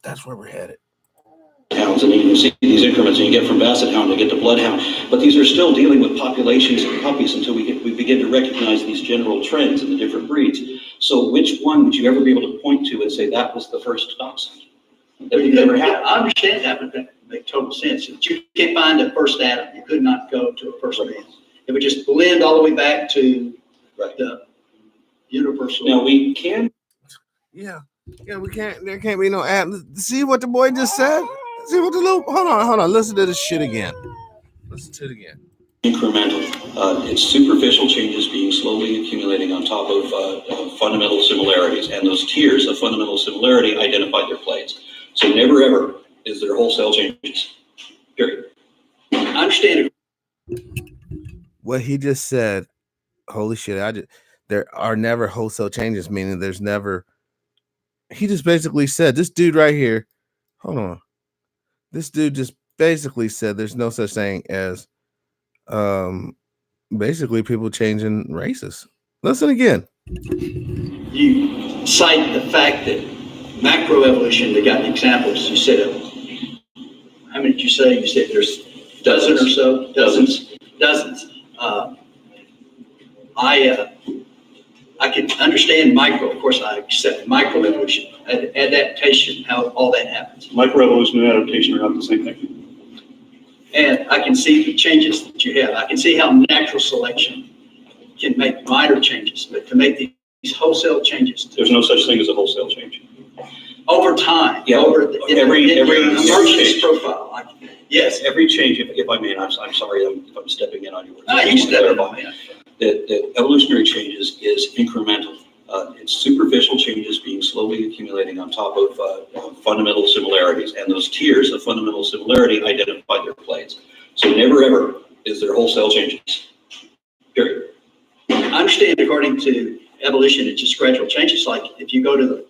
That's where we're headed. Hounds, and you can see these increments, and you get from basset hound to get to bloodhound, but these are still dealing with populations of puppies until we begin to recognize these general trends in the different breeds. So which one would you ever be able to point to and say that was the first dachshund? That you never had? I understand that, but that makes total sense. If you can't find a first Adam, you could not go to a first man. It would just blend all the way back to the universal. Now we can. Yeah, we can't. There can't be no Adam. See what the boy just said? See what the little. Hold on. Listen to this shit again. Listen to it again. Incremental. It's superficial changes being slowly accumulating on top of fundamental similarities, and those tiers of fundamental similarity identify their planes. So never ever is there wholesale changes. Period. I understand. What he just said, holy shit! There are never wholesale changes, meaning there's never. He just basically said, this dude right here. Hold on. This dude just basically said there's no such thing as basically people changing races. Listen again. You cite the fact that macroevolution, they got examples. You said, how many did you say? You said there's dozens or so? Dozens. I can understand micro. Of course, I accept microevolution, adaptation, how all that happens. Microevolution and adaptation are not the same thing. And I can see the changes that you have. I can see how natural selection can make minor changes, but to make these wholesale changes. There's no such thing as a wholesale change. Over time. Yeah. Every emergence profile. Yes. Every change, if I may, I'm sorry if I'm stepping in on your words. No, you step in on me. That evolutionary changes is incremental. It's superficial changes being slowly accumulating on top of fundamental similarities, and those tiers of fundamental similarity identify their planes. So never ever is there wholesale changes. Period. I understand according to evolution, it's just gradual changes. Like if you go to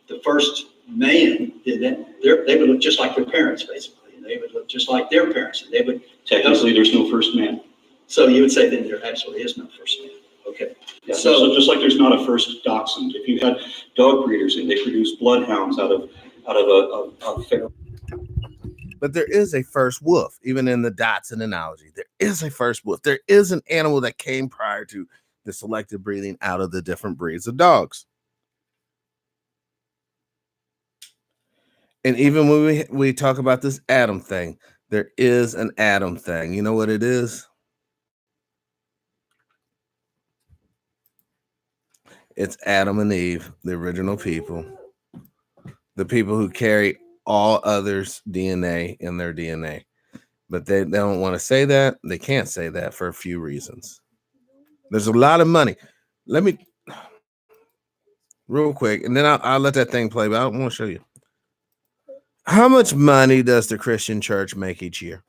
the first man did that, they would look just like their parents, basically. And they would look just like their parents. And they would. Technically, there's no first man. So you would say then there absolutely is no first man. Okay. Yeah, so just like there's not a first dachshund. If you had dog breeders and they produce bloodhounds out of a feral. But there is a first wolf, even in the Dachshund analogy. There is a first wolf. There is an animal that came prior to the selective breeding out of the different breeds of dogs. And even when we talk about this Adam thing, there is an Adam thing. You know what it is? It's Adam and Eve, the original people, the people who carry all others' DNA in their DNA. But they don't want to say that. They can't say that for a few reasons. There's a lot of money. Let me, real quick, and then I'll let that thing play, but I want to show you. How much money does the Christian church make each year?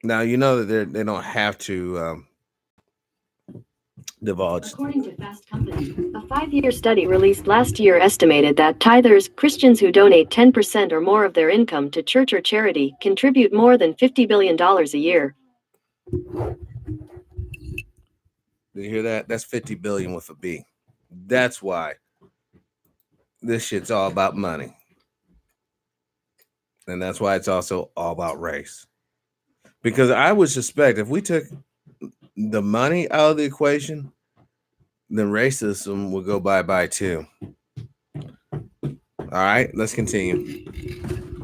Now, you know that they don't have to divulge. According to Fast Company, a 5-year study released last year estimated that tithers, Christians who donate 10% or more of their income to church or charity, contribute more than $50 billion a year. Do you hear that? That's 50 billion with a B. That's why this shit's all about money. And that's why it's also all about race. Because I would suspect if we took the money out of the equation, then racism would go bye-bye too. All right, let's continue.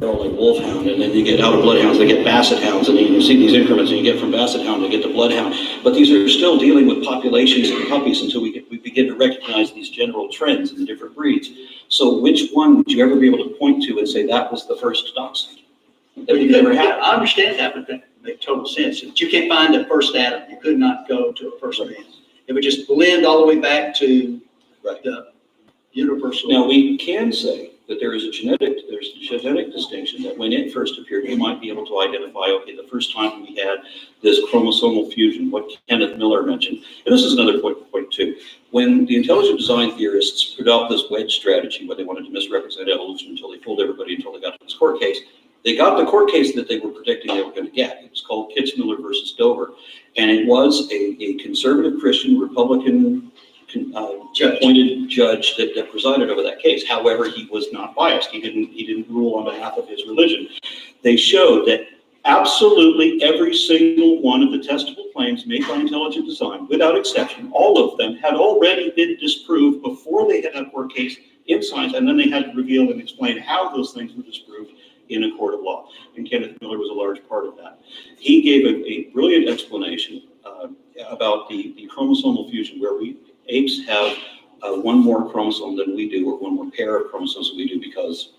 Like wolfhound, and then you get out of bloodhounds, they get basset hounds, and then you see these increments, and you get from basset hound to get to bloodhound. But these are still dealing with populations of puppies until we begin to recognize these general trends in the different breeds. So which one would you ever be able to point to and say that was the first dachshund that we've ever had? I understand that, but that makes total sense. But you can't find a first Adam. You could not go to a first man. It would just blend all the way back to the universal. Now we can say that there's a genetic distinction that when it first appeared, you might be able to identify, okay, the first time we had this chromosomal fusion, what Kenneth Miller mentioned. And this is another point too. When the intelligent design theorists put out this wedge strategy where they wanted to misrepresent evolution until they fooled everybody until they got to this court case, they got the court case that they were predicting they were going to get. It was called Kitzmiller versus Dover. And it was a conservative Christian Republican appointed judge that presided over that case. However, he was not biased. He didn't rule on behalf of his religion. They showed that absolutely every single one of the testable claims made by intelligent design, without exception, all of them had already been disproved before they had a court case in science, and then they had to reveal and explain how those things were disproved in a court of law. And Kenneth Miller was a large part of that. He gave a brilliant explanation about the chromosomal fusion, where apes have one more chromosome than we do, or one more pair of chromosomes than we do, because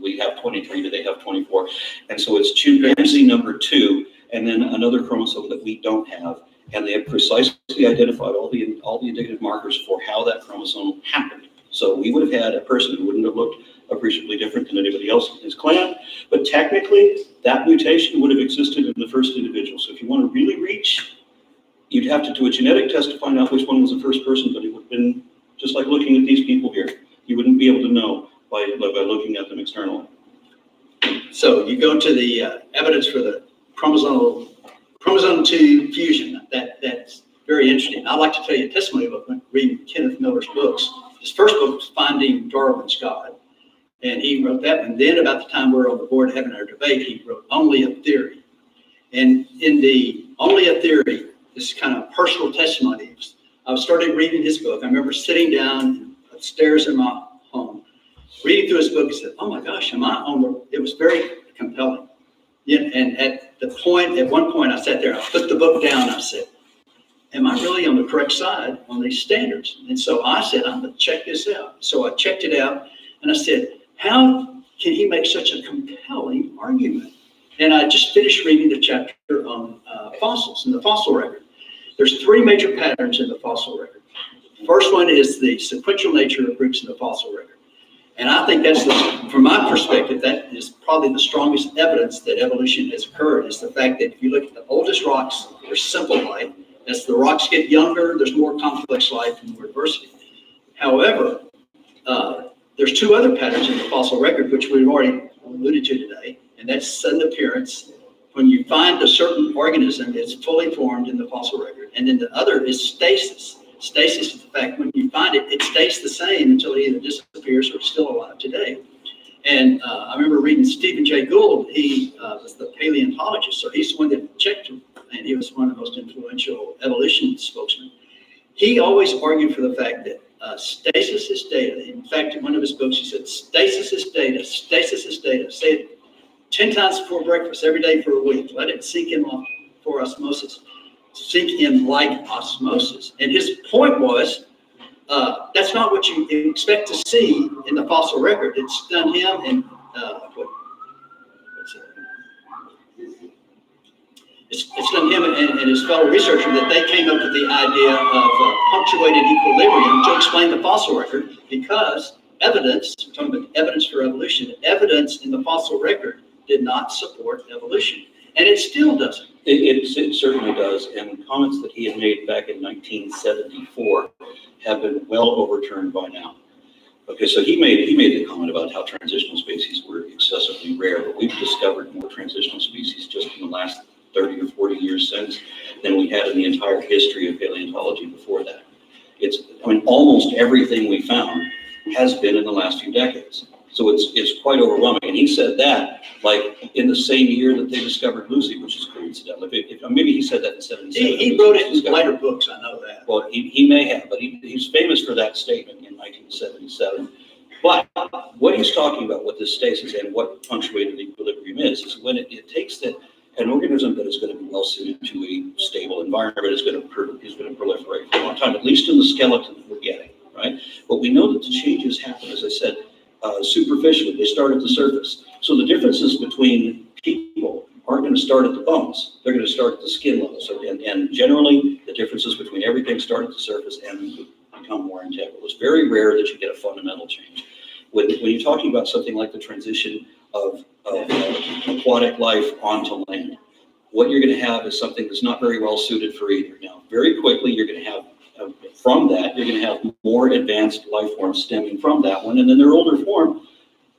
we have 23, they have 24. And so it's chimpanzee number 2, and then another chromosome that we don't have. And they have precisely identified all the indicative markers for how that chromosome happened. So we would have had a person who wouldn't have looked appreciably different than anybody else in his clan, but technically that mutation would have existed in the first individual. So if you want to really reach, you'd have to do a genetic test to find out which one was the first person, but it would have been just like looking at these people here. You wouldn't be able to know by looking at them externally. So you go to the evidence for the chromosome 2 fusion. That's very interesting. I'd like to tell you a testimony about reading Kenneth Miller's books. His first book was Finding Darwin's God. And he wrote that one. Then about the time we were on the board having our debate, he wrote Only a Theory. And in the Only a Theory, this kind of personal testimony, I started reading his book. I remember sitting down upstairs in my home, reading through his book, and said, oh my gosh, am I on the, it was very compelling. Yeah, and at one point I sat there, I put the book down, I said, am I really on the correct side on these standards? And so I said, I'm going to check this out. So I checked it out, and I said, how can he make such a compelling argument? And I just finished reading the chapter on fossils in the fossil record. There's 3 major patterns in the fossil record. The first one is the sequential nature of groups in the fossil record. And I think that's, from my perspective, that is probably the strongest evidence that evolution has occurred, is the fact that if you look at the oldest rocks, there's simple life. As the rocks get younger, there's more complex life and more diversity. However, there's two other patterns in the fossil record, which we've already alluded to today, and that's sudden appearance. When you find a certain organism, it's fully formed in the fossil record. And then the other is stasis. Stasis is the fact when you find it, it stays the same until it either disappears or it's still alive today. And I remember reading Stephen Jay Gould. He was the paleontologist, so he's the one that checked him, and he was one of the most influential evolution spokesmen. He always argued for the fact that stasis is data. In fact, in one of his books, he said, stasis is data, stasis is data. Say it 10 times before breakfast every day for a week. Let it sink in for osmosis. Sink in like osmosis. And his point was, that's not what you expect to see in the fossil record. It stunned him and it stunned him and his fellow researcher that they came up with the idea of punctuated equilibrium to explain the fossil record, because evidence, we're talking about evidence for evolution, evidence in the fossil record did not support evolution. And it still doesn't. It certainly does. And comments that he had made back in 1974 have been well overturned by now. Okay, so he made the comment about how transitional species were excessively rare, but we've discovered more transitional species just in the last 30 or 40 years since than we had in the entire history of paleontology before that. Almost everything we found has been in the last few decades. So it's quite overwhelming. And he said that like in the same year that they discovered Lucy, which is coincidental. Maybe he said that in 77. He wrote it in later books, I know that. Well, he may have, but he's famous for that statement in 1977. But what he's talking about with this stasis and what punctuated equilibrium is when it takes that an organism that is going to be well suited to a stable environment is going to proliferate for a long time, at least in the skeleton that we're getting, right? But we know that the changes happen, as I said, superficially. They start at the surface. So the differences between people aren't going to start at the bones. They're going to start at the skin level. So, and generally, the differences between everything start at the surface and become more integral. It's very rare that you get a fundamental change. When you're talking about something like the transition of aquatic life onto land, what you're going to have is something that's not very well suited for either. Now, very quickly, you're going to have from that, you're going to have more advanced life forms stemming from that one, and then their older form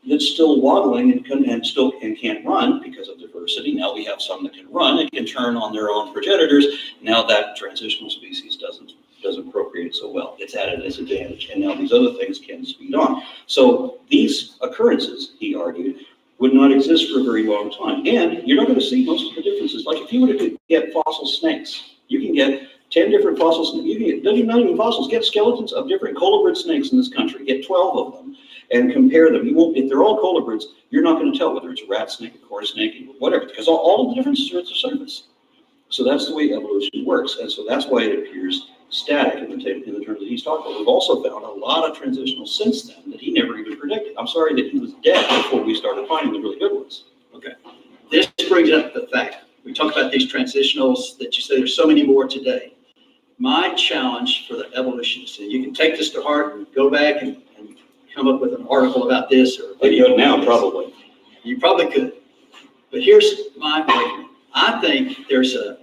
that's still waddling and can't run because of diversity. Now we have some that can run and can turn on their own progenitors. Now that transitional species doesn't procreate so well. It's at a disadvantage, and now these other things can speed on. So these occurrences, he argued, would not exist for a very long time, and you're not going to see most of the differences. Like if you were to get fossil snakes, you can get 10 different fossils. You can get, not even fossils, get skeletons of different colubrid snakes in this country. Get 12 of them and compare them. You won't, if they're all colubrids, you're not going to tell whether it's a rat snake, a corn snake, whatever, because all of the differences are at the surface. So that's the way evolution works. And so that's why it appears static in the terms that he's talking about. We've also found a lot of transitional since then that he never even predicted. I'm sorry that he was dead before we started finding the really good ones. Okay. This brings up the fact, we talk about these transitionals that you say there's so many more today. My challenge for the evolutionists, and you can take this to heart and go back and come up with an article about this or I do it now, probably. You probably could. But here's my argument. I think there's a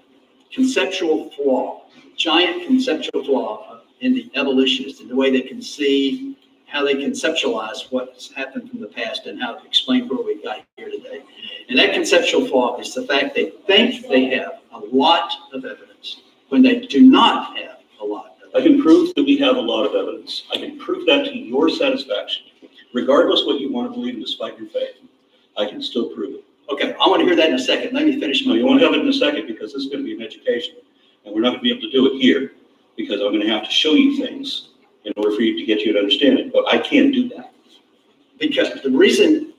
conceptual flaw, giant conceptual flaw in the evolutionists, in the way they conceive, how they conceptualize what's happened from the past and how to explain where we got here today. And that conceptual flaw is the fact they think they have a lot of evidence when they do not have a lot of evidence. I can prove that we have a lot of evidence. I can prove that to your satisfaction. Regardless what you want to believe despite your faith, I can still prove it. Okay, I want to hear that in a second. Let me finish my You won't have it in a second because this is going to be an education. And we're not going to be able to do it here because I'm going to have to show you things in order for you to get you to understand it. But I can't do that. Because the reason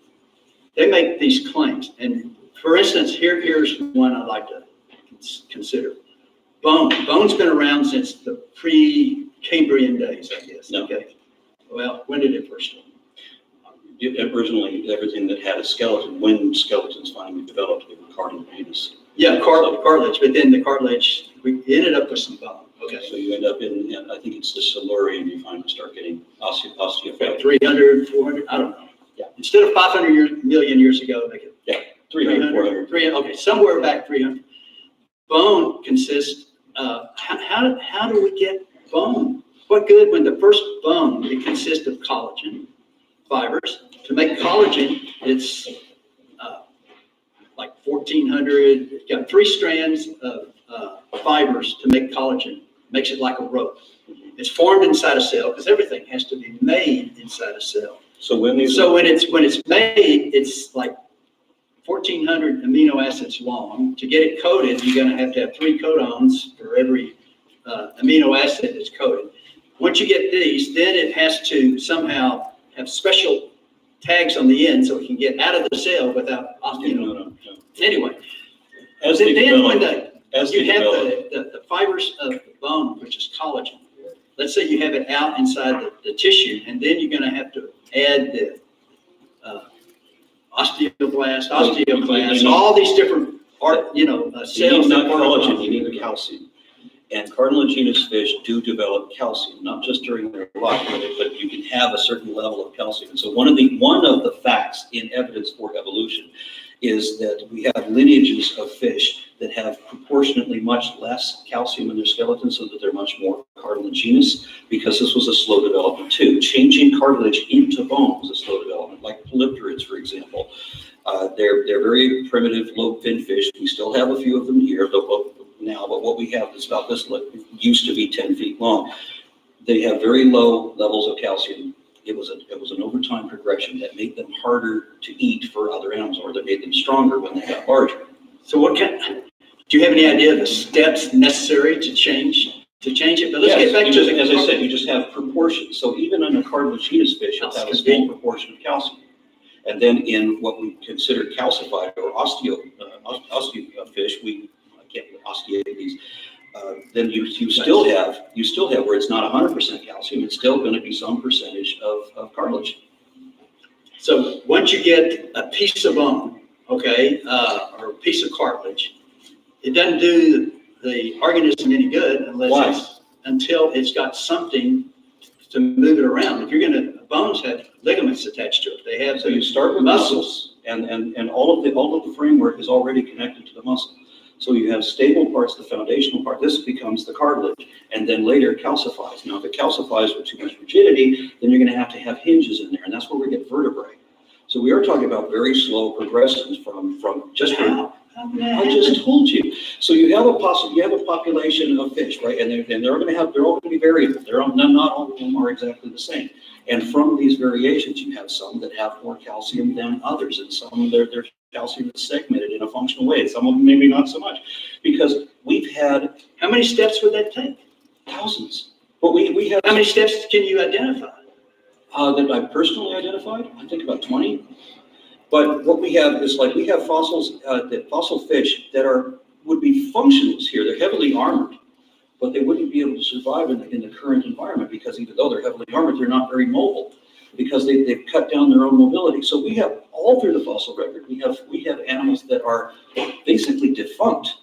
they make these claims, and for instance, here's one I'd like to consider. Bone's been around since the pre-Cambrian days, I guess. No. Okay. Well, when did it first start? Originally, everything that had a skeleton, when skeletons finally developed, they were cartilaginous. Yeah, cartilage, but then the cartilage, we ended up with some bone. Okay. So you end up in I think it's the Silurian, you finally start getting osteophyte. 300, 400, I don't know. Yeah. Instead of 500 million years ago, make it. Yeah, 300, 400. 300, okay, somewhere back 300. Bone consists of, how do we get bone? What good when the first bone, it consists of collagen fibers. To make collagen, it's like 1,400, it's got 3 strands of fibers to make collagen. Makes it like a rope. It's formed inside a cell because everything has to be made inside a cell. So when these, when it's made, it's like 1,400 amino acids long. To get it coated, you're going to have 3 codons for every amino acid that's coated. Once you get these, then it has to somehow have special tags on the end so it can get out of the cell without, Anyway, as then they when develop, you have the fibers of the bone, which is collagen. Let's say you have it out inside the tissue, and then you're going to have to add the osteoclast, all these different cells. you need not collagen, you need the calcium. And cartilaginous fish do develop calcium, not just during their life, but you can have a certain level of calcium. And so one of the facts in evidence for evolution is that we have lineages of fish that have proportionately much less calcium in their skeleton so that they're much more cartilaginous, because this was a slow development too. Changing cartilage into bone was a slow development, like polypterids, for example. They're very primitive, low-fin fish. We still have a few of them here now, but what we have is about this, used to be 10 feet long. They have very low levels of calcium. It was an overtime progression that made them harder to eat for other animals, or that made them stronger when they got larger. So do you have any idea of the steps necessary to change it? But let's get back to as I said, you just have proportions. So even in a cartilaginous fish, you'll have a small proportion of calcium. And then in what we consider calcified or osteo fish, I can't osteate these. Then you still have where it's not 100% calcium, it's still going to be some percentage of cartilage. So once you get a piece of bone, okay, or a piece of cartilage, it doesn't do the organism any good until it's got something to move it around. If you're bones have ligaments attached to it. They have. So you start with muscles, and all of the framework is already connected to the muscle. So you have stable parts, the foundational part. This becomes the cartilage, and then later it calcifies. Now, if it calcifies with too much rigidity, then you're going to have hinges in there, and that's where we get vertebrae. So we are talking about very slow progressions from just how. I just told you. So you have a population of fish, right? And they're all going to be variable. Not all of them are exactly the same. And from these variations, you have some that have more calcium than others, and some their calcium is segmented in a functional way. Some of them maybe not so much, because we've had. How many steps would that take? Thousands. But we have. How many steps can you identify? That I personally identified, I think about 20. But what we have is we have fossils, fossil fish that would be functionals here. They're heavily armored, but they wouldn't be able to survive in the current environment, because even though they're heavily armored, they're not very mobile, because they've cut down their own mobility. So we have all through the fossil record, we have animals that are basically defunct.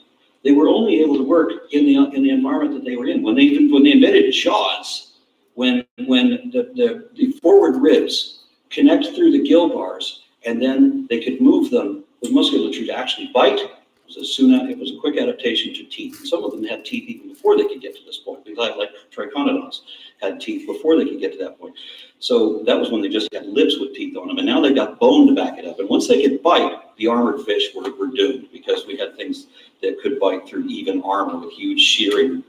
They were only able to work in the environment that they were in. When they invented jaws, when the forward ribs connect through the gill bars, and then they could move them with musculature to actually bite. It was a quick adaptation to teeth. And some of them had teeth even before they could get to this point. Like triconodons had teeth before they could get to that point. So that was when they just had lips with teeth on them. And now they've got bone to back it up. And once they could bite, the armored fish were doomed, because we had things that could bite through even armor with huge shearing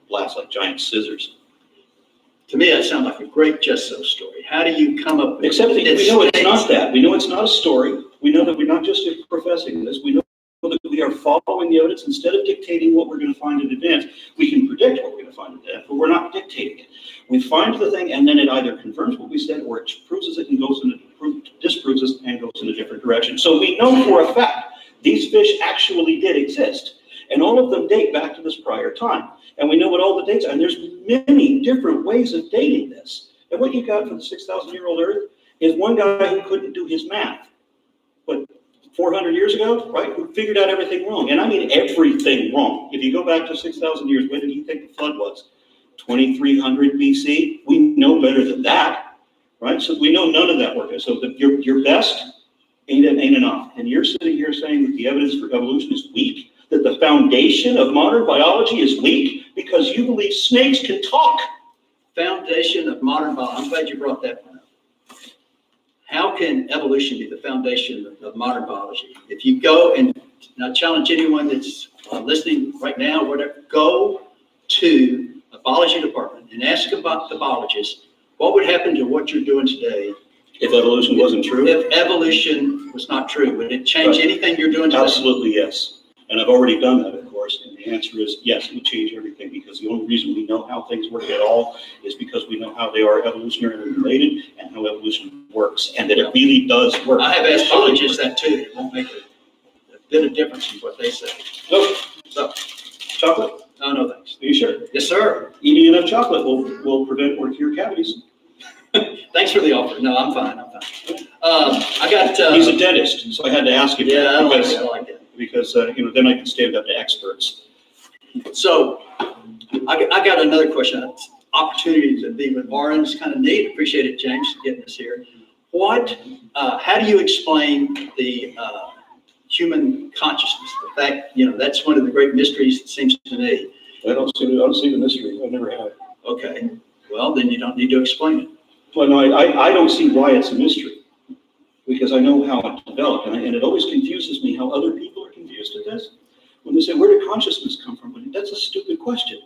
blasts like giant scissors. To me, that sounds like a great Just So story. How do you come up with Except that we know it's not that. We know it's not a story. We know that we're not just professing this. We know that we are following the evidence. Instead of dictating what we're going to find in advance, we can predict what we're going to find in advance, but we're not dictating it. We find the thing, and then it either confirms what we said, or it proves it and disproves it and goes in a different direction. So we know for a fact these fish actually did exist, and all of them date back to this prior time. And we know what all the dates are, and there's many different ways of dating this. And what you got for the 6,000-year-old Earth is one guy who couldn't do his math, but 400 years ago, right, who figured out everything wrong. And I mean everything wrong. If you go back to 6,000 years, when did you think the flood was? 2300 BC? We know better than that, right? So we know none of that worked. So your best ain't enough. And you're sitting here saying that the evidence for evolution is weak, that the foundation of modern biology is weak, because you believe snakes can talk. foundation of modern biology. I'm glad you brought that one up. How can evolution be the foundation of modern biology? If you go and I challenge anyone that's listening right now, whatever, go to a biology department and ask about the biologists, what would happen to what you're doing today If evolution wasn't true? if evolution was not true? Would it change anything you're doing today? Absolutely, yes. And I've already done that, of course, and the answer is yes, it would change everything, because the only reason we know how things work at all is because we know how they are evolutionarily related and how evolution works, and that it really does work. I have asked biologists that too. It won't make a bit of difference in what they say. Nope. So, Chocolate? no, no thanks. Are you sure? Yes, sir. Eating enough chocolate will prevent or cure cavities. Thanks for the offer. No, I'm fine. I'm fine. I got. He's a dentist, so I had to ask him. Yeah, I like because, that. I like that. Because then I can stand up to experts. So, I got another question. Opportunity to be with Warren is kind of neat. Appreciate it, James, getting us here. How do you explain the human consciousness? The fact, that's one of the great mysteries, it seems to me. I don't see the mystery. I've never had. Okay. Well, then you don't need to explain it. Well, no, I don't see why it's a mystery, because I know how it developed, and it always confuses me how other people are confused at this. When they say, where did consciousness come from? That's a stupid question.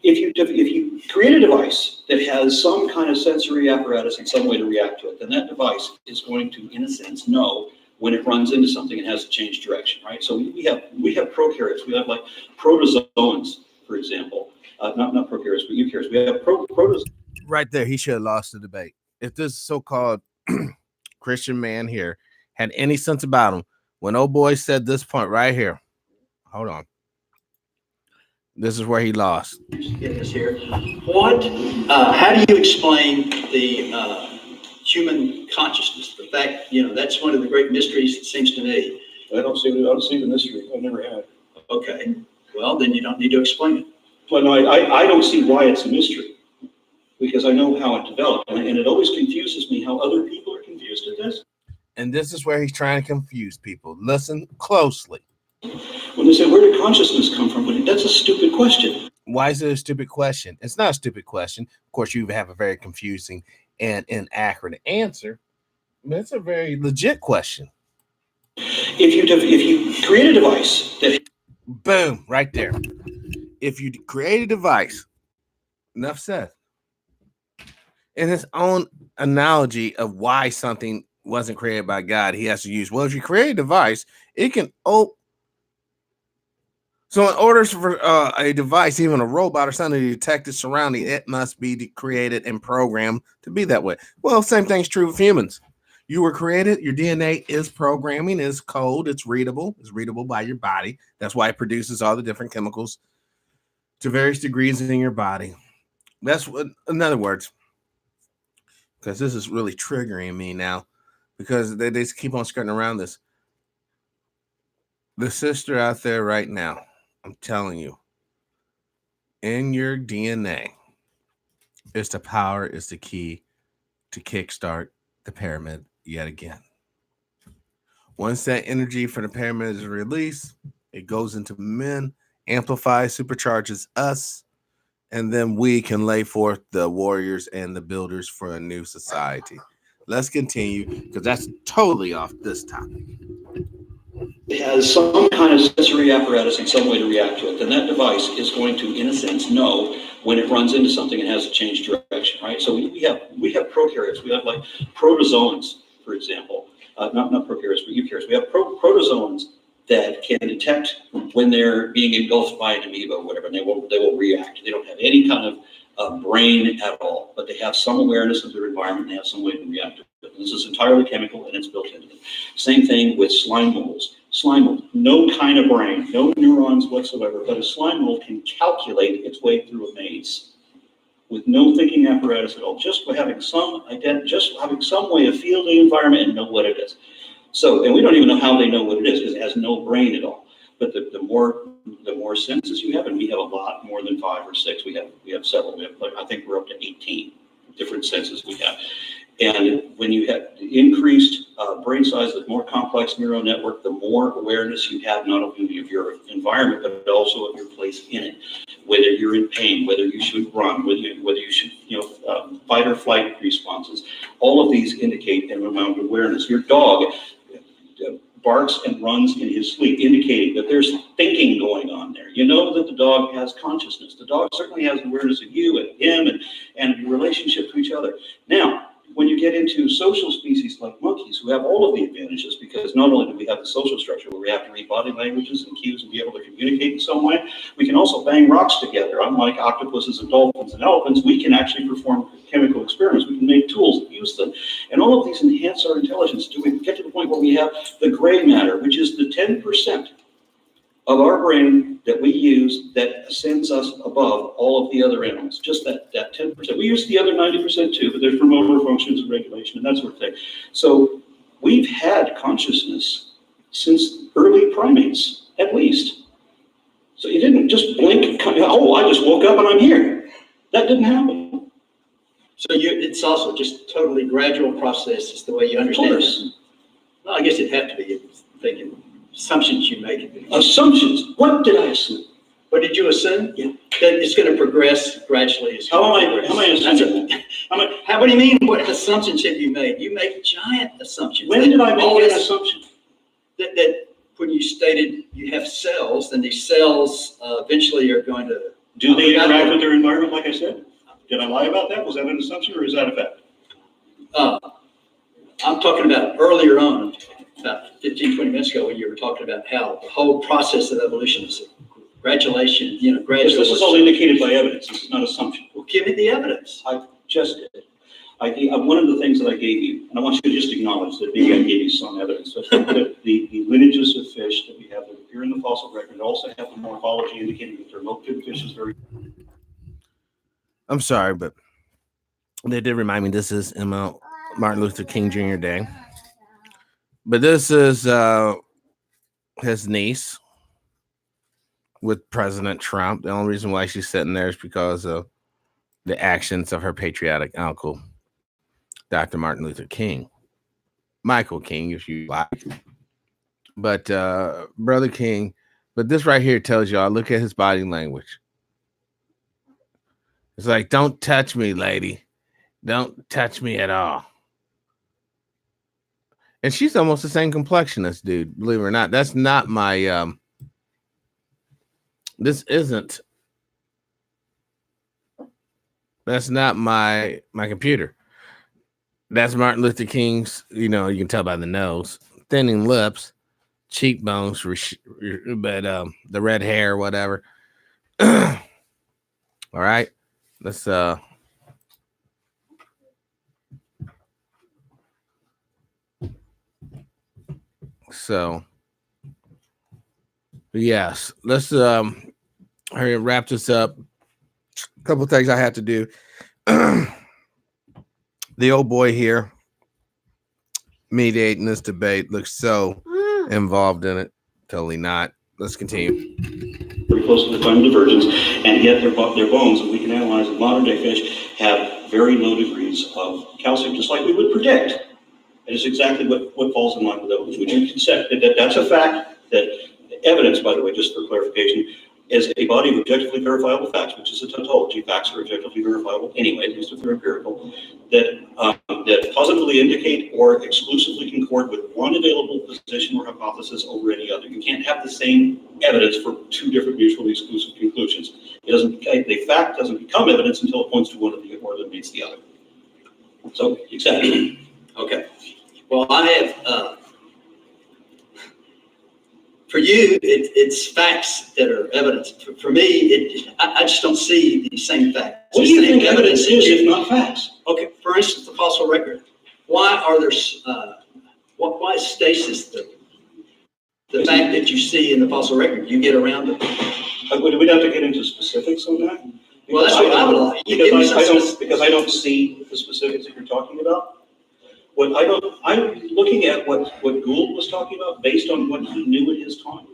If you create a device that has some kind of sensory apparatus and some way to react to it, then that device is going to, in a sense, know when it runs into something and has to change direction, right? So we have prokaryotes. We have like protozoans, for example. Not prokaryotes, but eukaryotes. We have protozoans. Right there, he should have lost the debate. If this so-called Christian man here had any sense about him, when old boy said this point right here, hold on. This is where he lost. Get this here. How do you explain the human consciousness? The fact, that's one of the great mysteries, it seems to me. I don't see the mystery. I've never had. Okay. Well, then you don't need to explain it. Well, no, I don't see why it's a mystery, because I know how it developed, and it always confuses me how other people are confused at this. And this is where he's trying to confuse people. Listen closely. When they say, where did consciousness come from? That's a stupid question. Why is it a stupid question? It's not a stupid question. Of course, you have a very confusing and inaccurate answer, but it's a very legit question. If you create a device that... Boom, right there. If you create a device, enough said. In his own analogy of why something wasn't created by God, he has to use, well, if you create a device, it can so in order for a device, even a robot or something, to detect its surrounding, it must be created and programmed to be that way. Well, same thing's true with humans. You were created, your DNA is programming, is code, it's readable by your body. That's why it produces all the different chemicals to various degrees in your body. That's what, in other words, because this is really triggering me now, because they just keep on skirting around this. The sister out there right now, I'm telling you, in your DNA is the power, is the key to kickstart the pyramid yet again. Once that energy from the pyramid is released, it goes into men, amplifies, supercharges us, and then we can lay forth the warriors and the builders for a new society. Let's continue, because that's totally off this topic. It has some kind of sensory apparatus and some way to react to it, then that device is going to, in a sense, know when it runs into something and has to change direction, right? So we have prokaryotes. We have like protozoans, for example. Not prokaryotes, but eukaryotes. We have protozoans that can detect when they're being engulfed by an amoeba or whatever, and they will react. They don't have any kind of brain at all, but they have some awareness of their environment, and they have some way to react to it. This is entirely chemical, and it's built into them. Same thing with slime molds. Slime mold, no kind of brain, no neurons whatsoever, but a slime mold can calculate its way through a maze with no thinking apparatus at all, just by having some way of feeling the environment and know what it is. So, and we don't even know how they know what it is, because it has no brain at all. But the more senses you have, and we have a lot more than 5 or 6. We have several. I think we're up to 18 different senses we have. And when you have increased brain size, the more complex neural network, the more awareness you have not only of your environment, but also of your place in it. Whether you're in pain, whether you should run, whether you should, fight or flight responses. All of these indicate an amount of awareness. Your dog barks and runs in his sleep, indicating that there's thinking going on there. You know that the dog has consciousness. The dog certainly has awareness of you and him and your relationship to each other. Now, when you get into social species like monkeys, who have all of the advantages, because not only do we have the social structure where we have to read body languages and cues and be able to communicate in some way, we can also bang rocks together. Unlike octopuses and dolphins and elephants, we can actually perform chemical experiments. We can make tools and use them. And all of these enhance our intelligence. Do we get to the point where we have the gray matter, which is the 10% of our brain that we use that ascends us above all of the other animals, just that 10%. We use the other 90% too, but there's for motor functions and regulation and that sort of thing. So we've had consciousness since early primates, at least. So you didn't just blink and come, oh, I just woke up and I'm here. That didn't happen. So it's also just totally gradual process, is the way you understand it. Well, I guess it'd have to be, thinking assumptions you make. Assumptions? What did I assume? What did you assume? Yeah. That it's going to progress gradually. How am I assuming? What do you mean? What assumptions have you made? You make giant assumptions. When did I make an assumption? That when you stated you have cells, then these cells eventually are going to... Do they interact with their environment, like I said? Did I lie about that? Was that an assumption or is that a fact? I'm talking about earlier on, about 15, 20 minutes ago, when you were talking about how the whole process of evolution is graduation, gradual. This is all indicated by evidence. This is not assumption. Well, give me the evidence. I just did. One of the things that I gave you, and I want you to just acknowledge that maybe I gave you some evidence, but the lineages of fish that we have that appear in the fossil record also have the morphology indicating that their lobe-toothed fish is very... I'm sorry, but they did remind me this is Martin Luther King Jr. Day. But this is his niece with President Trump. The only reason why she's sitting there is because of the actions of her patriotic uncle, Dr. Martin Luther King. Michael King, if you like. But Brother King, but this right here tells y'all, look at his body language. It's like, don't touch me, lady. Don't touch me at all. And she's almost the same complexion as dude, believe it or not. That's not my that's not my computer. That's Martin Luther King's, you can tell by the nose, thinning lips, cheekbones, but the red hair, whatever. All right. Let's so yes, let's hurry and wrap this up. A couple of things I have to do. The old boy here mediating this debate looks so involved in it. Totally not. Let's continue. Very close to the time of divergence, and yet their bones that we can analyze in modern day fish have very low degrees of calcium, just like we would predict. It is exactly what falls in line with those. Would you accept that that's a fact? That evidence, by the way, just for clarification, is a body of objectively verifiable facts, which is a tautology. Facts are objectively verifiable anyway, at least if they're empirical, that positively indicate or exclusively concord with one available position or hypothesis over any other. You can't have the same evidence for two different mutually exclusive conclusions. The fact doesn't become evidence until it points to one of the or eliminates the other. So, exactly. Okay. Well, I have, for you, it's facts that are evidence. For me, I just don't see the same facts. What do you think evidence is if not facts? Okay, for instance, the fossil record. Why are there, why is stasis the fact that you see in the fossil record? You get around it. We'd have to get into specifics on that. Well, that's what I would like. Because I don't see the specifics that you're talking about. I'm looking at what Gould was talking about based on what he knew at his time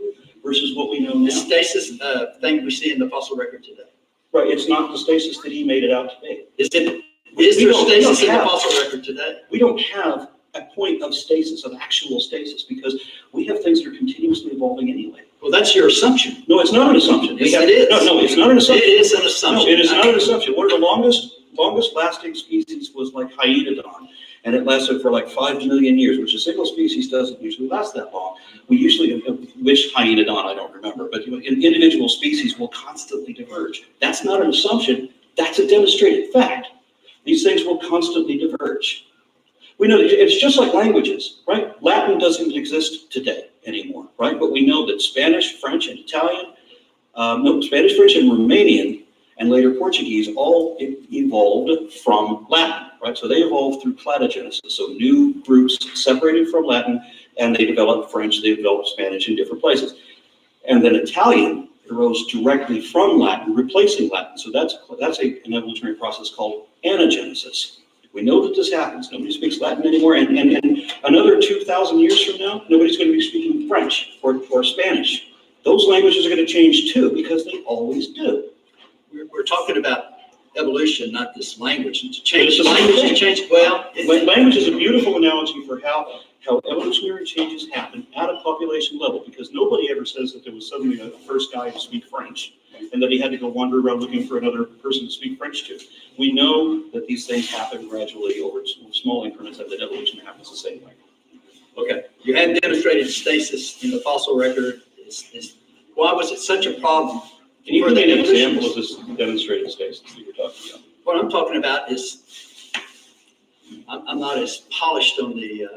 versus what we know now. The stasis thing we see in the fossil record today. Right, it's not the stasis that he made it out to be. Is it Is there we don't stasis in the have- fossil record today? We don't have a point of stasis, of actual stasis, because we have things that are continuously evolving anyway. Well, that's your assumption. No, it's not an assumption. Yes, it is. No, it's not an assumption. It is an No, assumption. it is not an assumption. One of the longest lasting species was like Hyaenodon, and it lasted for like 5 million years, which a single species doesn't usually last that long. We usually, which Hyaenodon, I don't remember, but individual species will constantly diverge. That's not an assumption. That's a demonstrated fact. These things will constantly diverge. We know that it's just like languages, right? Latin doesn't exist today anymore, right? But we know that Spanish, French, and Italian, Spanish, French, and Romanian, and later Portuguese all evolved from Latin, right? So they evolved through cladogenesis. So new groups separated from Latin, and they developed French, they developed Spanish in different places. And then Italian arose directly from Latin, replacing Latin. So that's an evolutionary process called anagenesis. We know that this happens. Nobody speaks Latin anymore, and another 2,000 years from now, nobody's going to be speaking French or Spanish. Those languages are going to change too, because they always do. We're talking about evolution, not this language. And to change But the it's the language, same to change, well, Language is a beautiful analogy for how evolutionary changes happen at a population level, because nobody ever says that there was suddenly a first guy to speak French and that he had to go wander around looking for another person to speak French to. We know that these things happen gradually over small increments, and that evolution happens the same way. okay. You had demonstrated stasis in the fossil record. Why was it such a problem? Can you for give me the an example evolutionists? of this demonstrated stasis that you're talking about? What I'm talking about is, I'm not as polished on the,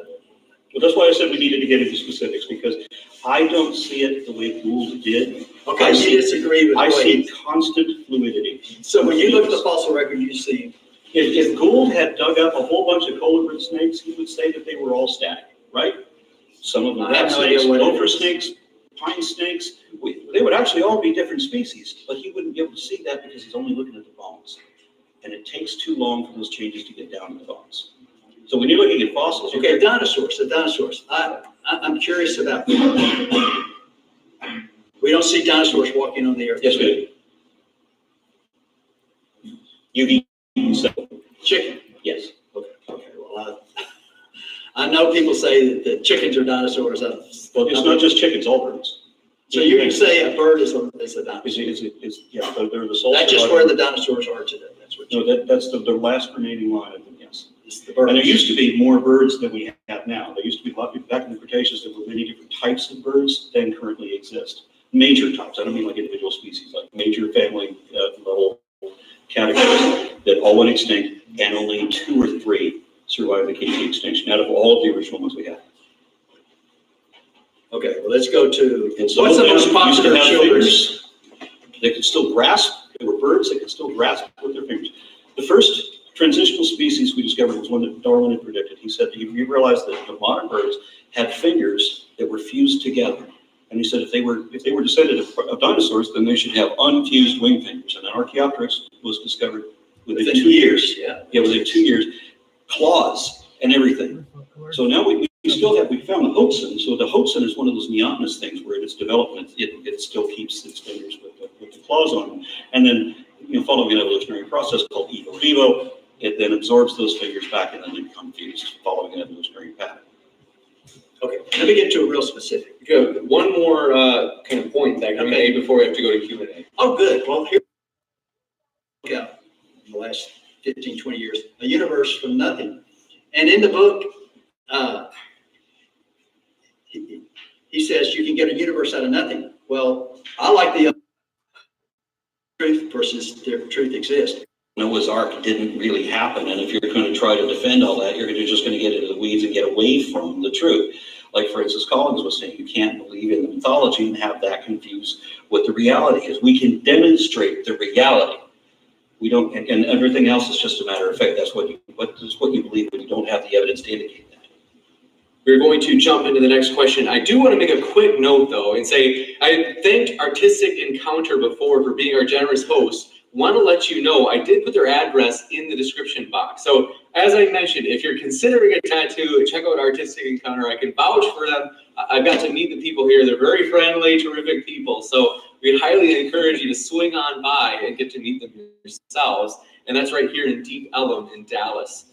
Well, that's why I said we needed to get into specifics, because I don't see it the way Gould did. okay, you disagree with I see Wade. constant fluidity. So when you look at the fossil record, you see, If Gould had dug up a whole bunch of colibrid snakes, he would say that they were all static, right? Some of them I have rat no idea snakes, what it gopher is. snakes, pine snakes. They would actually all be different species, but he wouldn't be able to see that because he's only looking at the bones. And it takes too long for those changes to get down to the bones. So when you're looking at fossils, okay, the dinosaurs. I'm curious about, we don't see dinosaurs walking on the earth. yes, we do. You've eaten several. Chicken. Yes. Okay, well, I know people say that chickens are dinosaurs. Well, it's not just chickens, all birds. So you can say a bird is a dinosaur. Yeah, they're the sole. That's just survivor. where the dinosaurs are today. That's what. No, that's the last remaining line of them, yes. It's the birds. And there used to be more birds than we have now. There used to be a lot of people back in the Cretaceous, there were many different types of birds than currently exist. Major types, I don't mean like individual species, like major family level categories that all went extinct, and only 2 or 3 survived the complete extinction out of all of the original ones we had. Okay, well, let's go to, And some what's of the them most used to popular have children's? fingers. They could still grasp. They were birds. They could still grasp with their fingers. The first transitional species we discovered was one that Darwin had predicted. He said he realized that the modern birds had fingers that were fused together. And he said if they were descended of dinosaurs, then they should have unfused wing fingers. And then Archaeopteryx was discovered within 2 years. Yeah. Yeah, within 2 years. Claws and everything. So now we found the Hoatzin. So the Hoatzin is one of those neotenous things where it's developed and it still keeps its fingers with the claws on them. And then, following an evolutionary process called evo vivo, it then absorbs those fingers back and then they become fused following an evolutionary pattern. Okay, let me get to a real specific. Good. One more kind of point that we made before we have to go to Q&A. Oh, good. Well, here, yeah, in the last 15, 20 years, a universe from nothing. And in the book, he says you can get a universe out of nothing. Well, I like the truth versus their truth exists. Noah's Ark didn't really happen, and if you're going to try to defend all that, you're just going to get into the weeds and get away from the truth. Like Francis Collins was saying, you can't believe in the mythology and have that confused with the reality, because we can demonstrate the reality. We don't, and everything else is just a matter of fact. That's what you believe when you don't have the evidence to indicate that. We're going to jump into the next question. I do want to make a quick note, though, and say I thanked Artistic Encounter before for being our generous host. Want to let you know I did put their address in the description box. So as I mentioned, if you're considering a tattoo, check out Artistic Encounter. I can vouch for them. I've got to meet the people here. They're very friendly, terrific people. So we highly encourage you to swing on by and get to meet them yourselves. and that's right here in Deep Ellum in Dallas.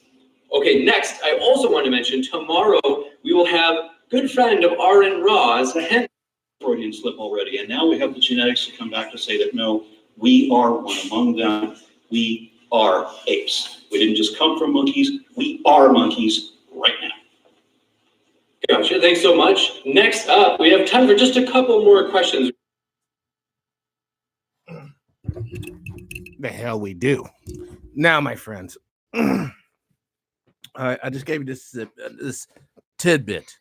Okay, next, I also want to mention tomorrow we will have good friend of R.N. Ra's, Freudian slip already, and now we have the genetics to come back to say that no, we are one among them. We are apes. We didn't just come from monkeys. We are monkeys right now. Gotcha, thanks so much. Next up, we have time for just a couple more questions. The hell we do. Now, my friends, I just gave you this tidbit,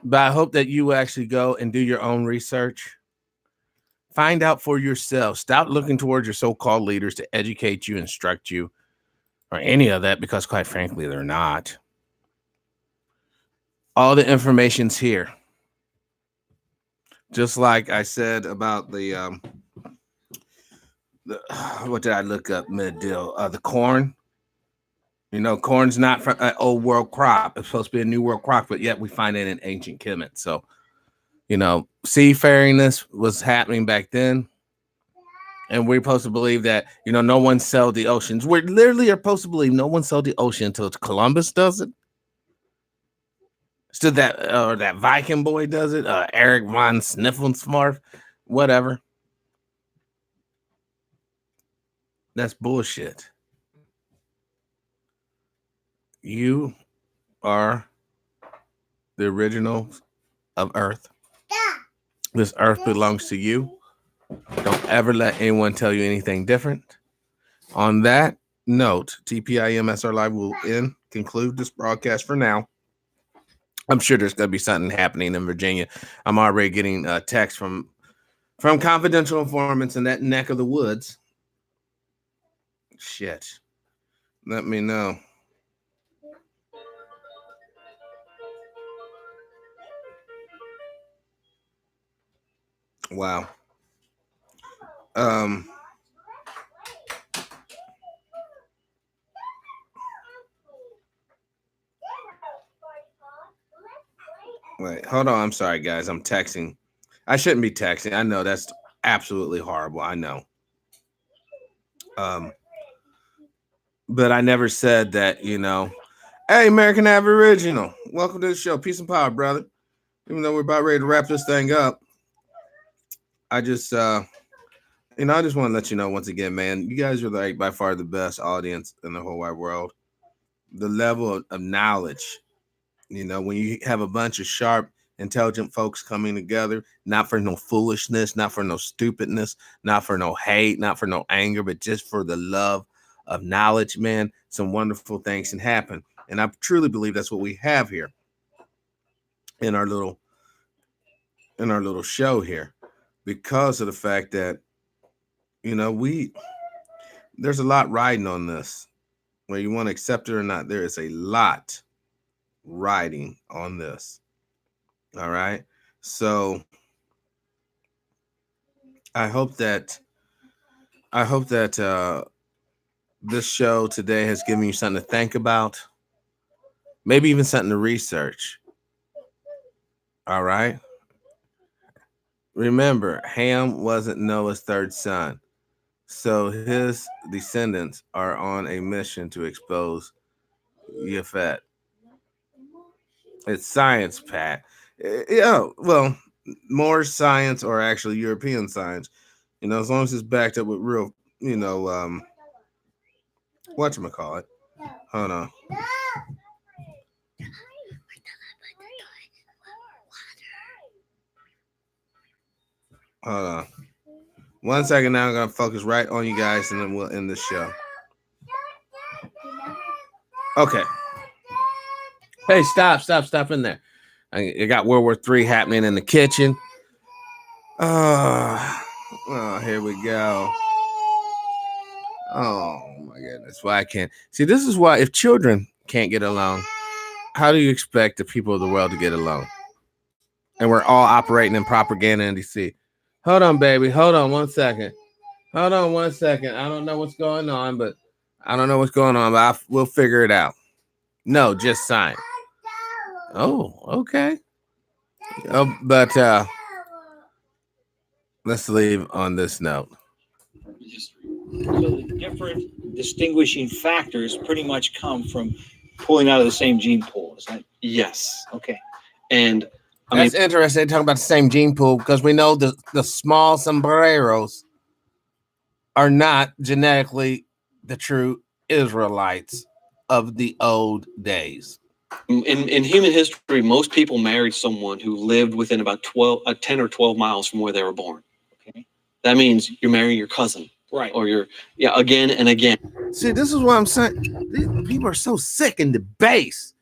but I hope that you actually go and do your own research. Find out for yourself. Stop looking towards your so-called leaders to educate you, instruct you, or any of that, because quite frankly, they're not. All the information's here. Just like I said about the what did I look up mid-deal? The corn. You know, corn's not from an old world crop. It's supposed to be a new world crop, but yet we find it in ancient Kemet. So, you know, seafaringness was happening back then. And we're supposed to believe that, you know, no one sailed the oceans. We literally are supposed to believe no one sailed the ocean until Columbus does it. Still that Viking boy does it. Eric von Sniffensmarf, whatever. That's bullshit. You are the original of Earth. This Earth belongs to you. Don't ever let anyone tell you anything different. On that note, TPIM SR Live will conclude this broadcast for now. I'm sure there's going to be something happening in Virginia. I'm already getting a text from confidential informants in that neck of the woods. Shit. Let me know. Wow. Wait, hold on. I'm sorry, guys. I'm texting. I shouldn't be texting. I know that's absolutely horrible. I know. But I never said that, you know. Hey, American Aboriginal. Welcome to the show. Peace and power, brother. Even though we're about ready to wrap this thing up, I just, I just want to let you know once again, man, you guys are like by far the best audience in the whole wide world. The level of knowledge, you know, when you have a bunch of sharp, intelligent folks coming together, not for no foolishness, not for no stupidness, not for no hate, not for no anger, but just for the love of knowledge, man, some wonderful things can happen. And I truly believe that's what we have here in our little show here, because of the fact that, you know, there's a lot riding on this. Whether you want to accept it or not, there is a lot riding on this. All right. So I hope that this show today has given you something to think about, maybe even something to research. All right. Remember, Ham wasn't Noah's third son, so his descendants are on a mission to expose Yafet. It's science, Pat. Yeah, well, more science, or actually European science. You know, as long as it's backed up with real, you know, whatchamacallit. Hold on. Hold on. 1 second now. I'm going to focus right on you guys, and then we'll end the show. Okay. Hey, stop in there. I got World War III happening in the kitchen. Oh, here we go. Oh, my goodness. Why I can't. See, this is why if children can't get along, how do you expect the people of the world to get along? And we're all operating in propaganda and deceit. Hold on, baby. Hold on 1 second. Hold on 1 second. I don't know what's going on, but we'll figure it out. No, just sign. Oh, okay. But let's leave on this note. So the different distinguishing factors pretty much come from pulling out of the same gene pool. Is that Yes. okay? And I mean, That's interesting. They talk about the same gene pool because we know the small sombreros are not genetically the true Israelites of the old days. in human history, most people married someone who lived within about 10 or 12 miles from where they were born. Okay. That means you're marrying your cousin. Right. Or again and again. See, this is what I'm saying. These people are so sick in the base.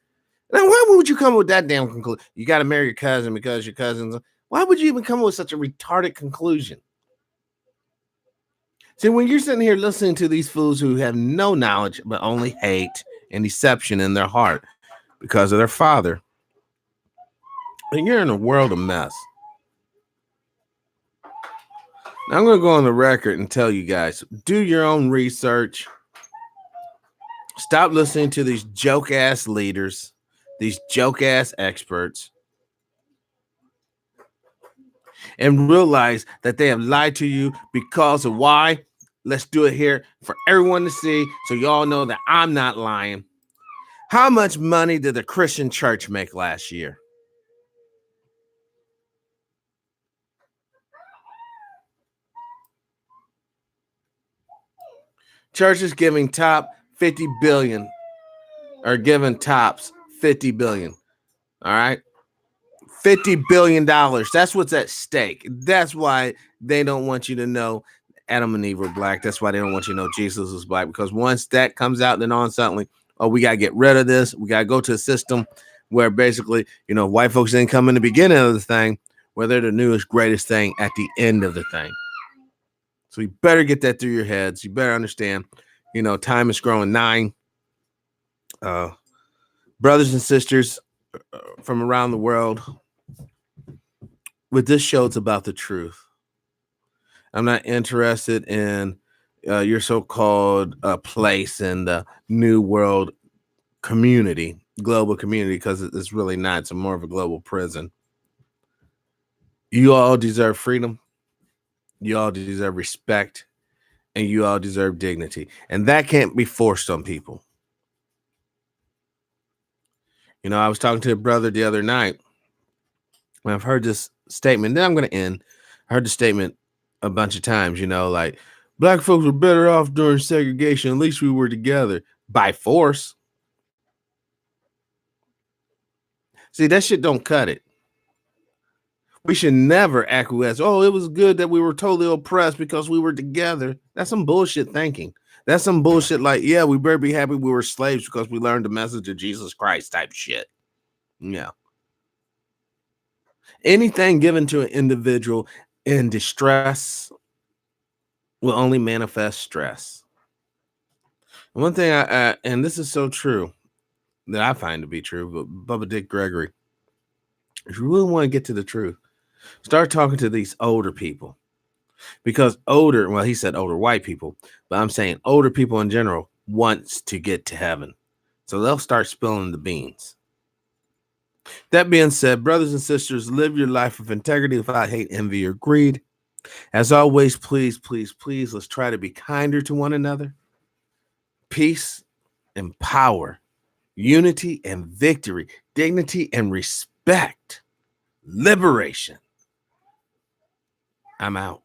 Now, why would you come with that damn conclusion? You got to marry your cousin because your cousin's. Why would you even come with such a retarded conclusion? See, when you're sitting here listening to these fools who have no knowledge but only hate and deception in their heart because of their father, then you're in a world of mess. Now, I'm going to go on the record and tell you guys, do your own research. Stop listening to these joke-ass leaders, these joke-ass experts, and realize that they have lied to you because of why. Let's do it here for everyone to see so y'all know that I'm not lying. How much money did the Christian church make last year? Churches giving top 50 billion are giving tops 50 billion. All right. $50 billion. That's what's at stake. That's why they don't want you to know Adam and Eve were black. That's why they don't want you to know Jesus was black. Because once that comes out, then all suddenly, oh, we got to get rid of this. We got to go to a system where basically, white folks didn't come in the beginning of the thing, where they're the newest, greatest thing at the end of the thing. So you better get that through your heads. You better understand, time is growing 9. Brothers and sisters from around the world, with this show, it's about the truth. I'm not interested in your so-called place in the new world community, global community, because it's really not. It's more of a global prison. You all deserve freedom. You all deserve respect. And you all deserve dignity. And that can't be forced on people. I was talking to a brother the other night. And I've heard this statement. Then I'm going to end. I heard the statement a bunch of times, like black folks were better off during segregation. At least we were together by force. See, that shit don't cut it. We should never acquiesce. Oh, it was good that we were totally oppressed because we were together. That's some bullshit thinking. That's some bullshit like, yeah, we better be happy we were slaves because we learned the message of Jesus Christ type shit. Yeah. Anything given to an individual in distress will only manifest stress. One thing and this is so true that I find to be true, but Bubba Dick Gregory, if you really want to get to the truth, start talking to these older people, because he said older white people, but I'm saying older people in general wants to get to heaven. So they'll start spilling the beans. That being said, brothers and sisters, live your life with integrity without hate, envy, or greed. As always, please, please, please, let's try to be kinder to one another. Peace and power, unity and victory, dignity and respect, liberation. I'm out.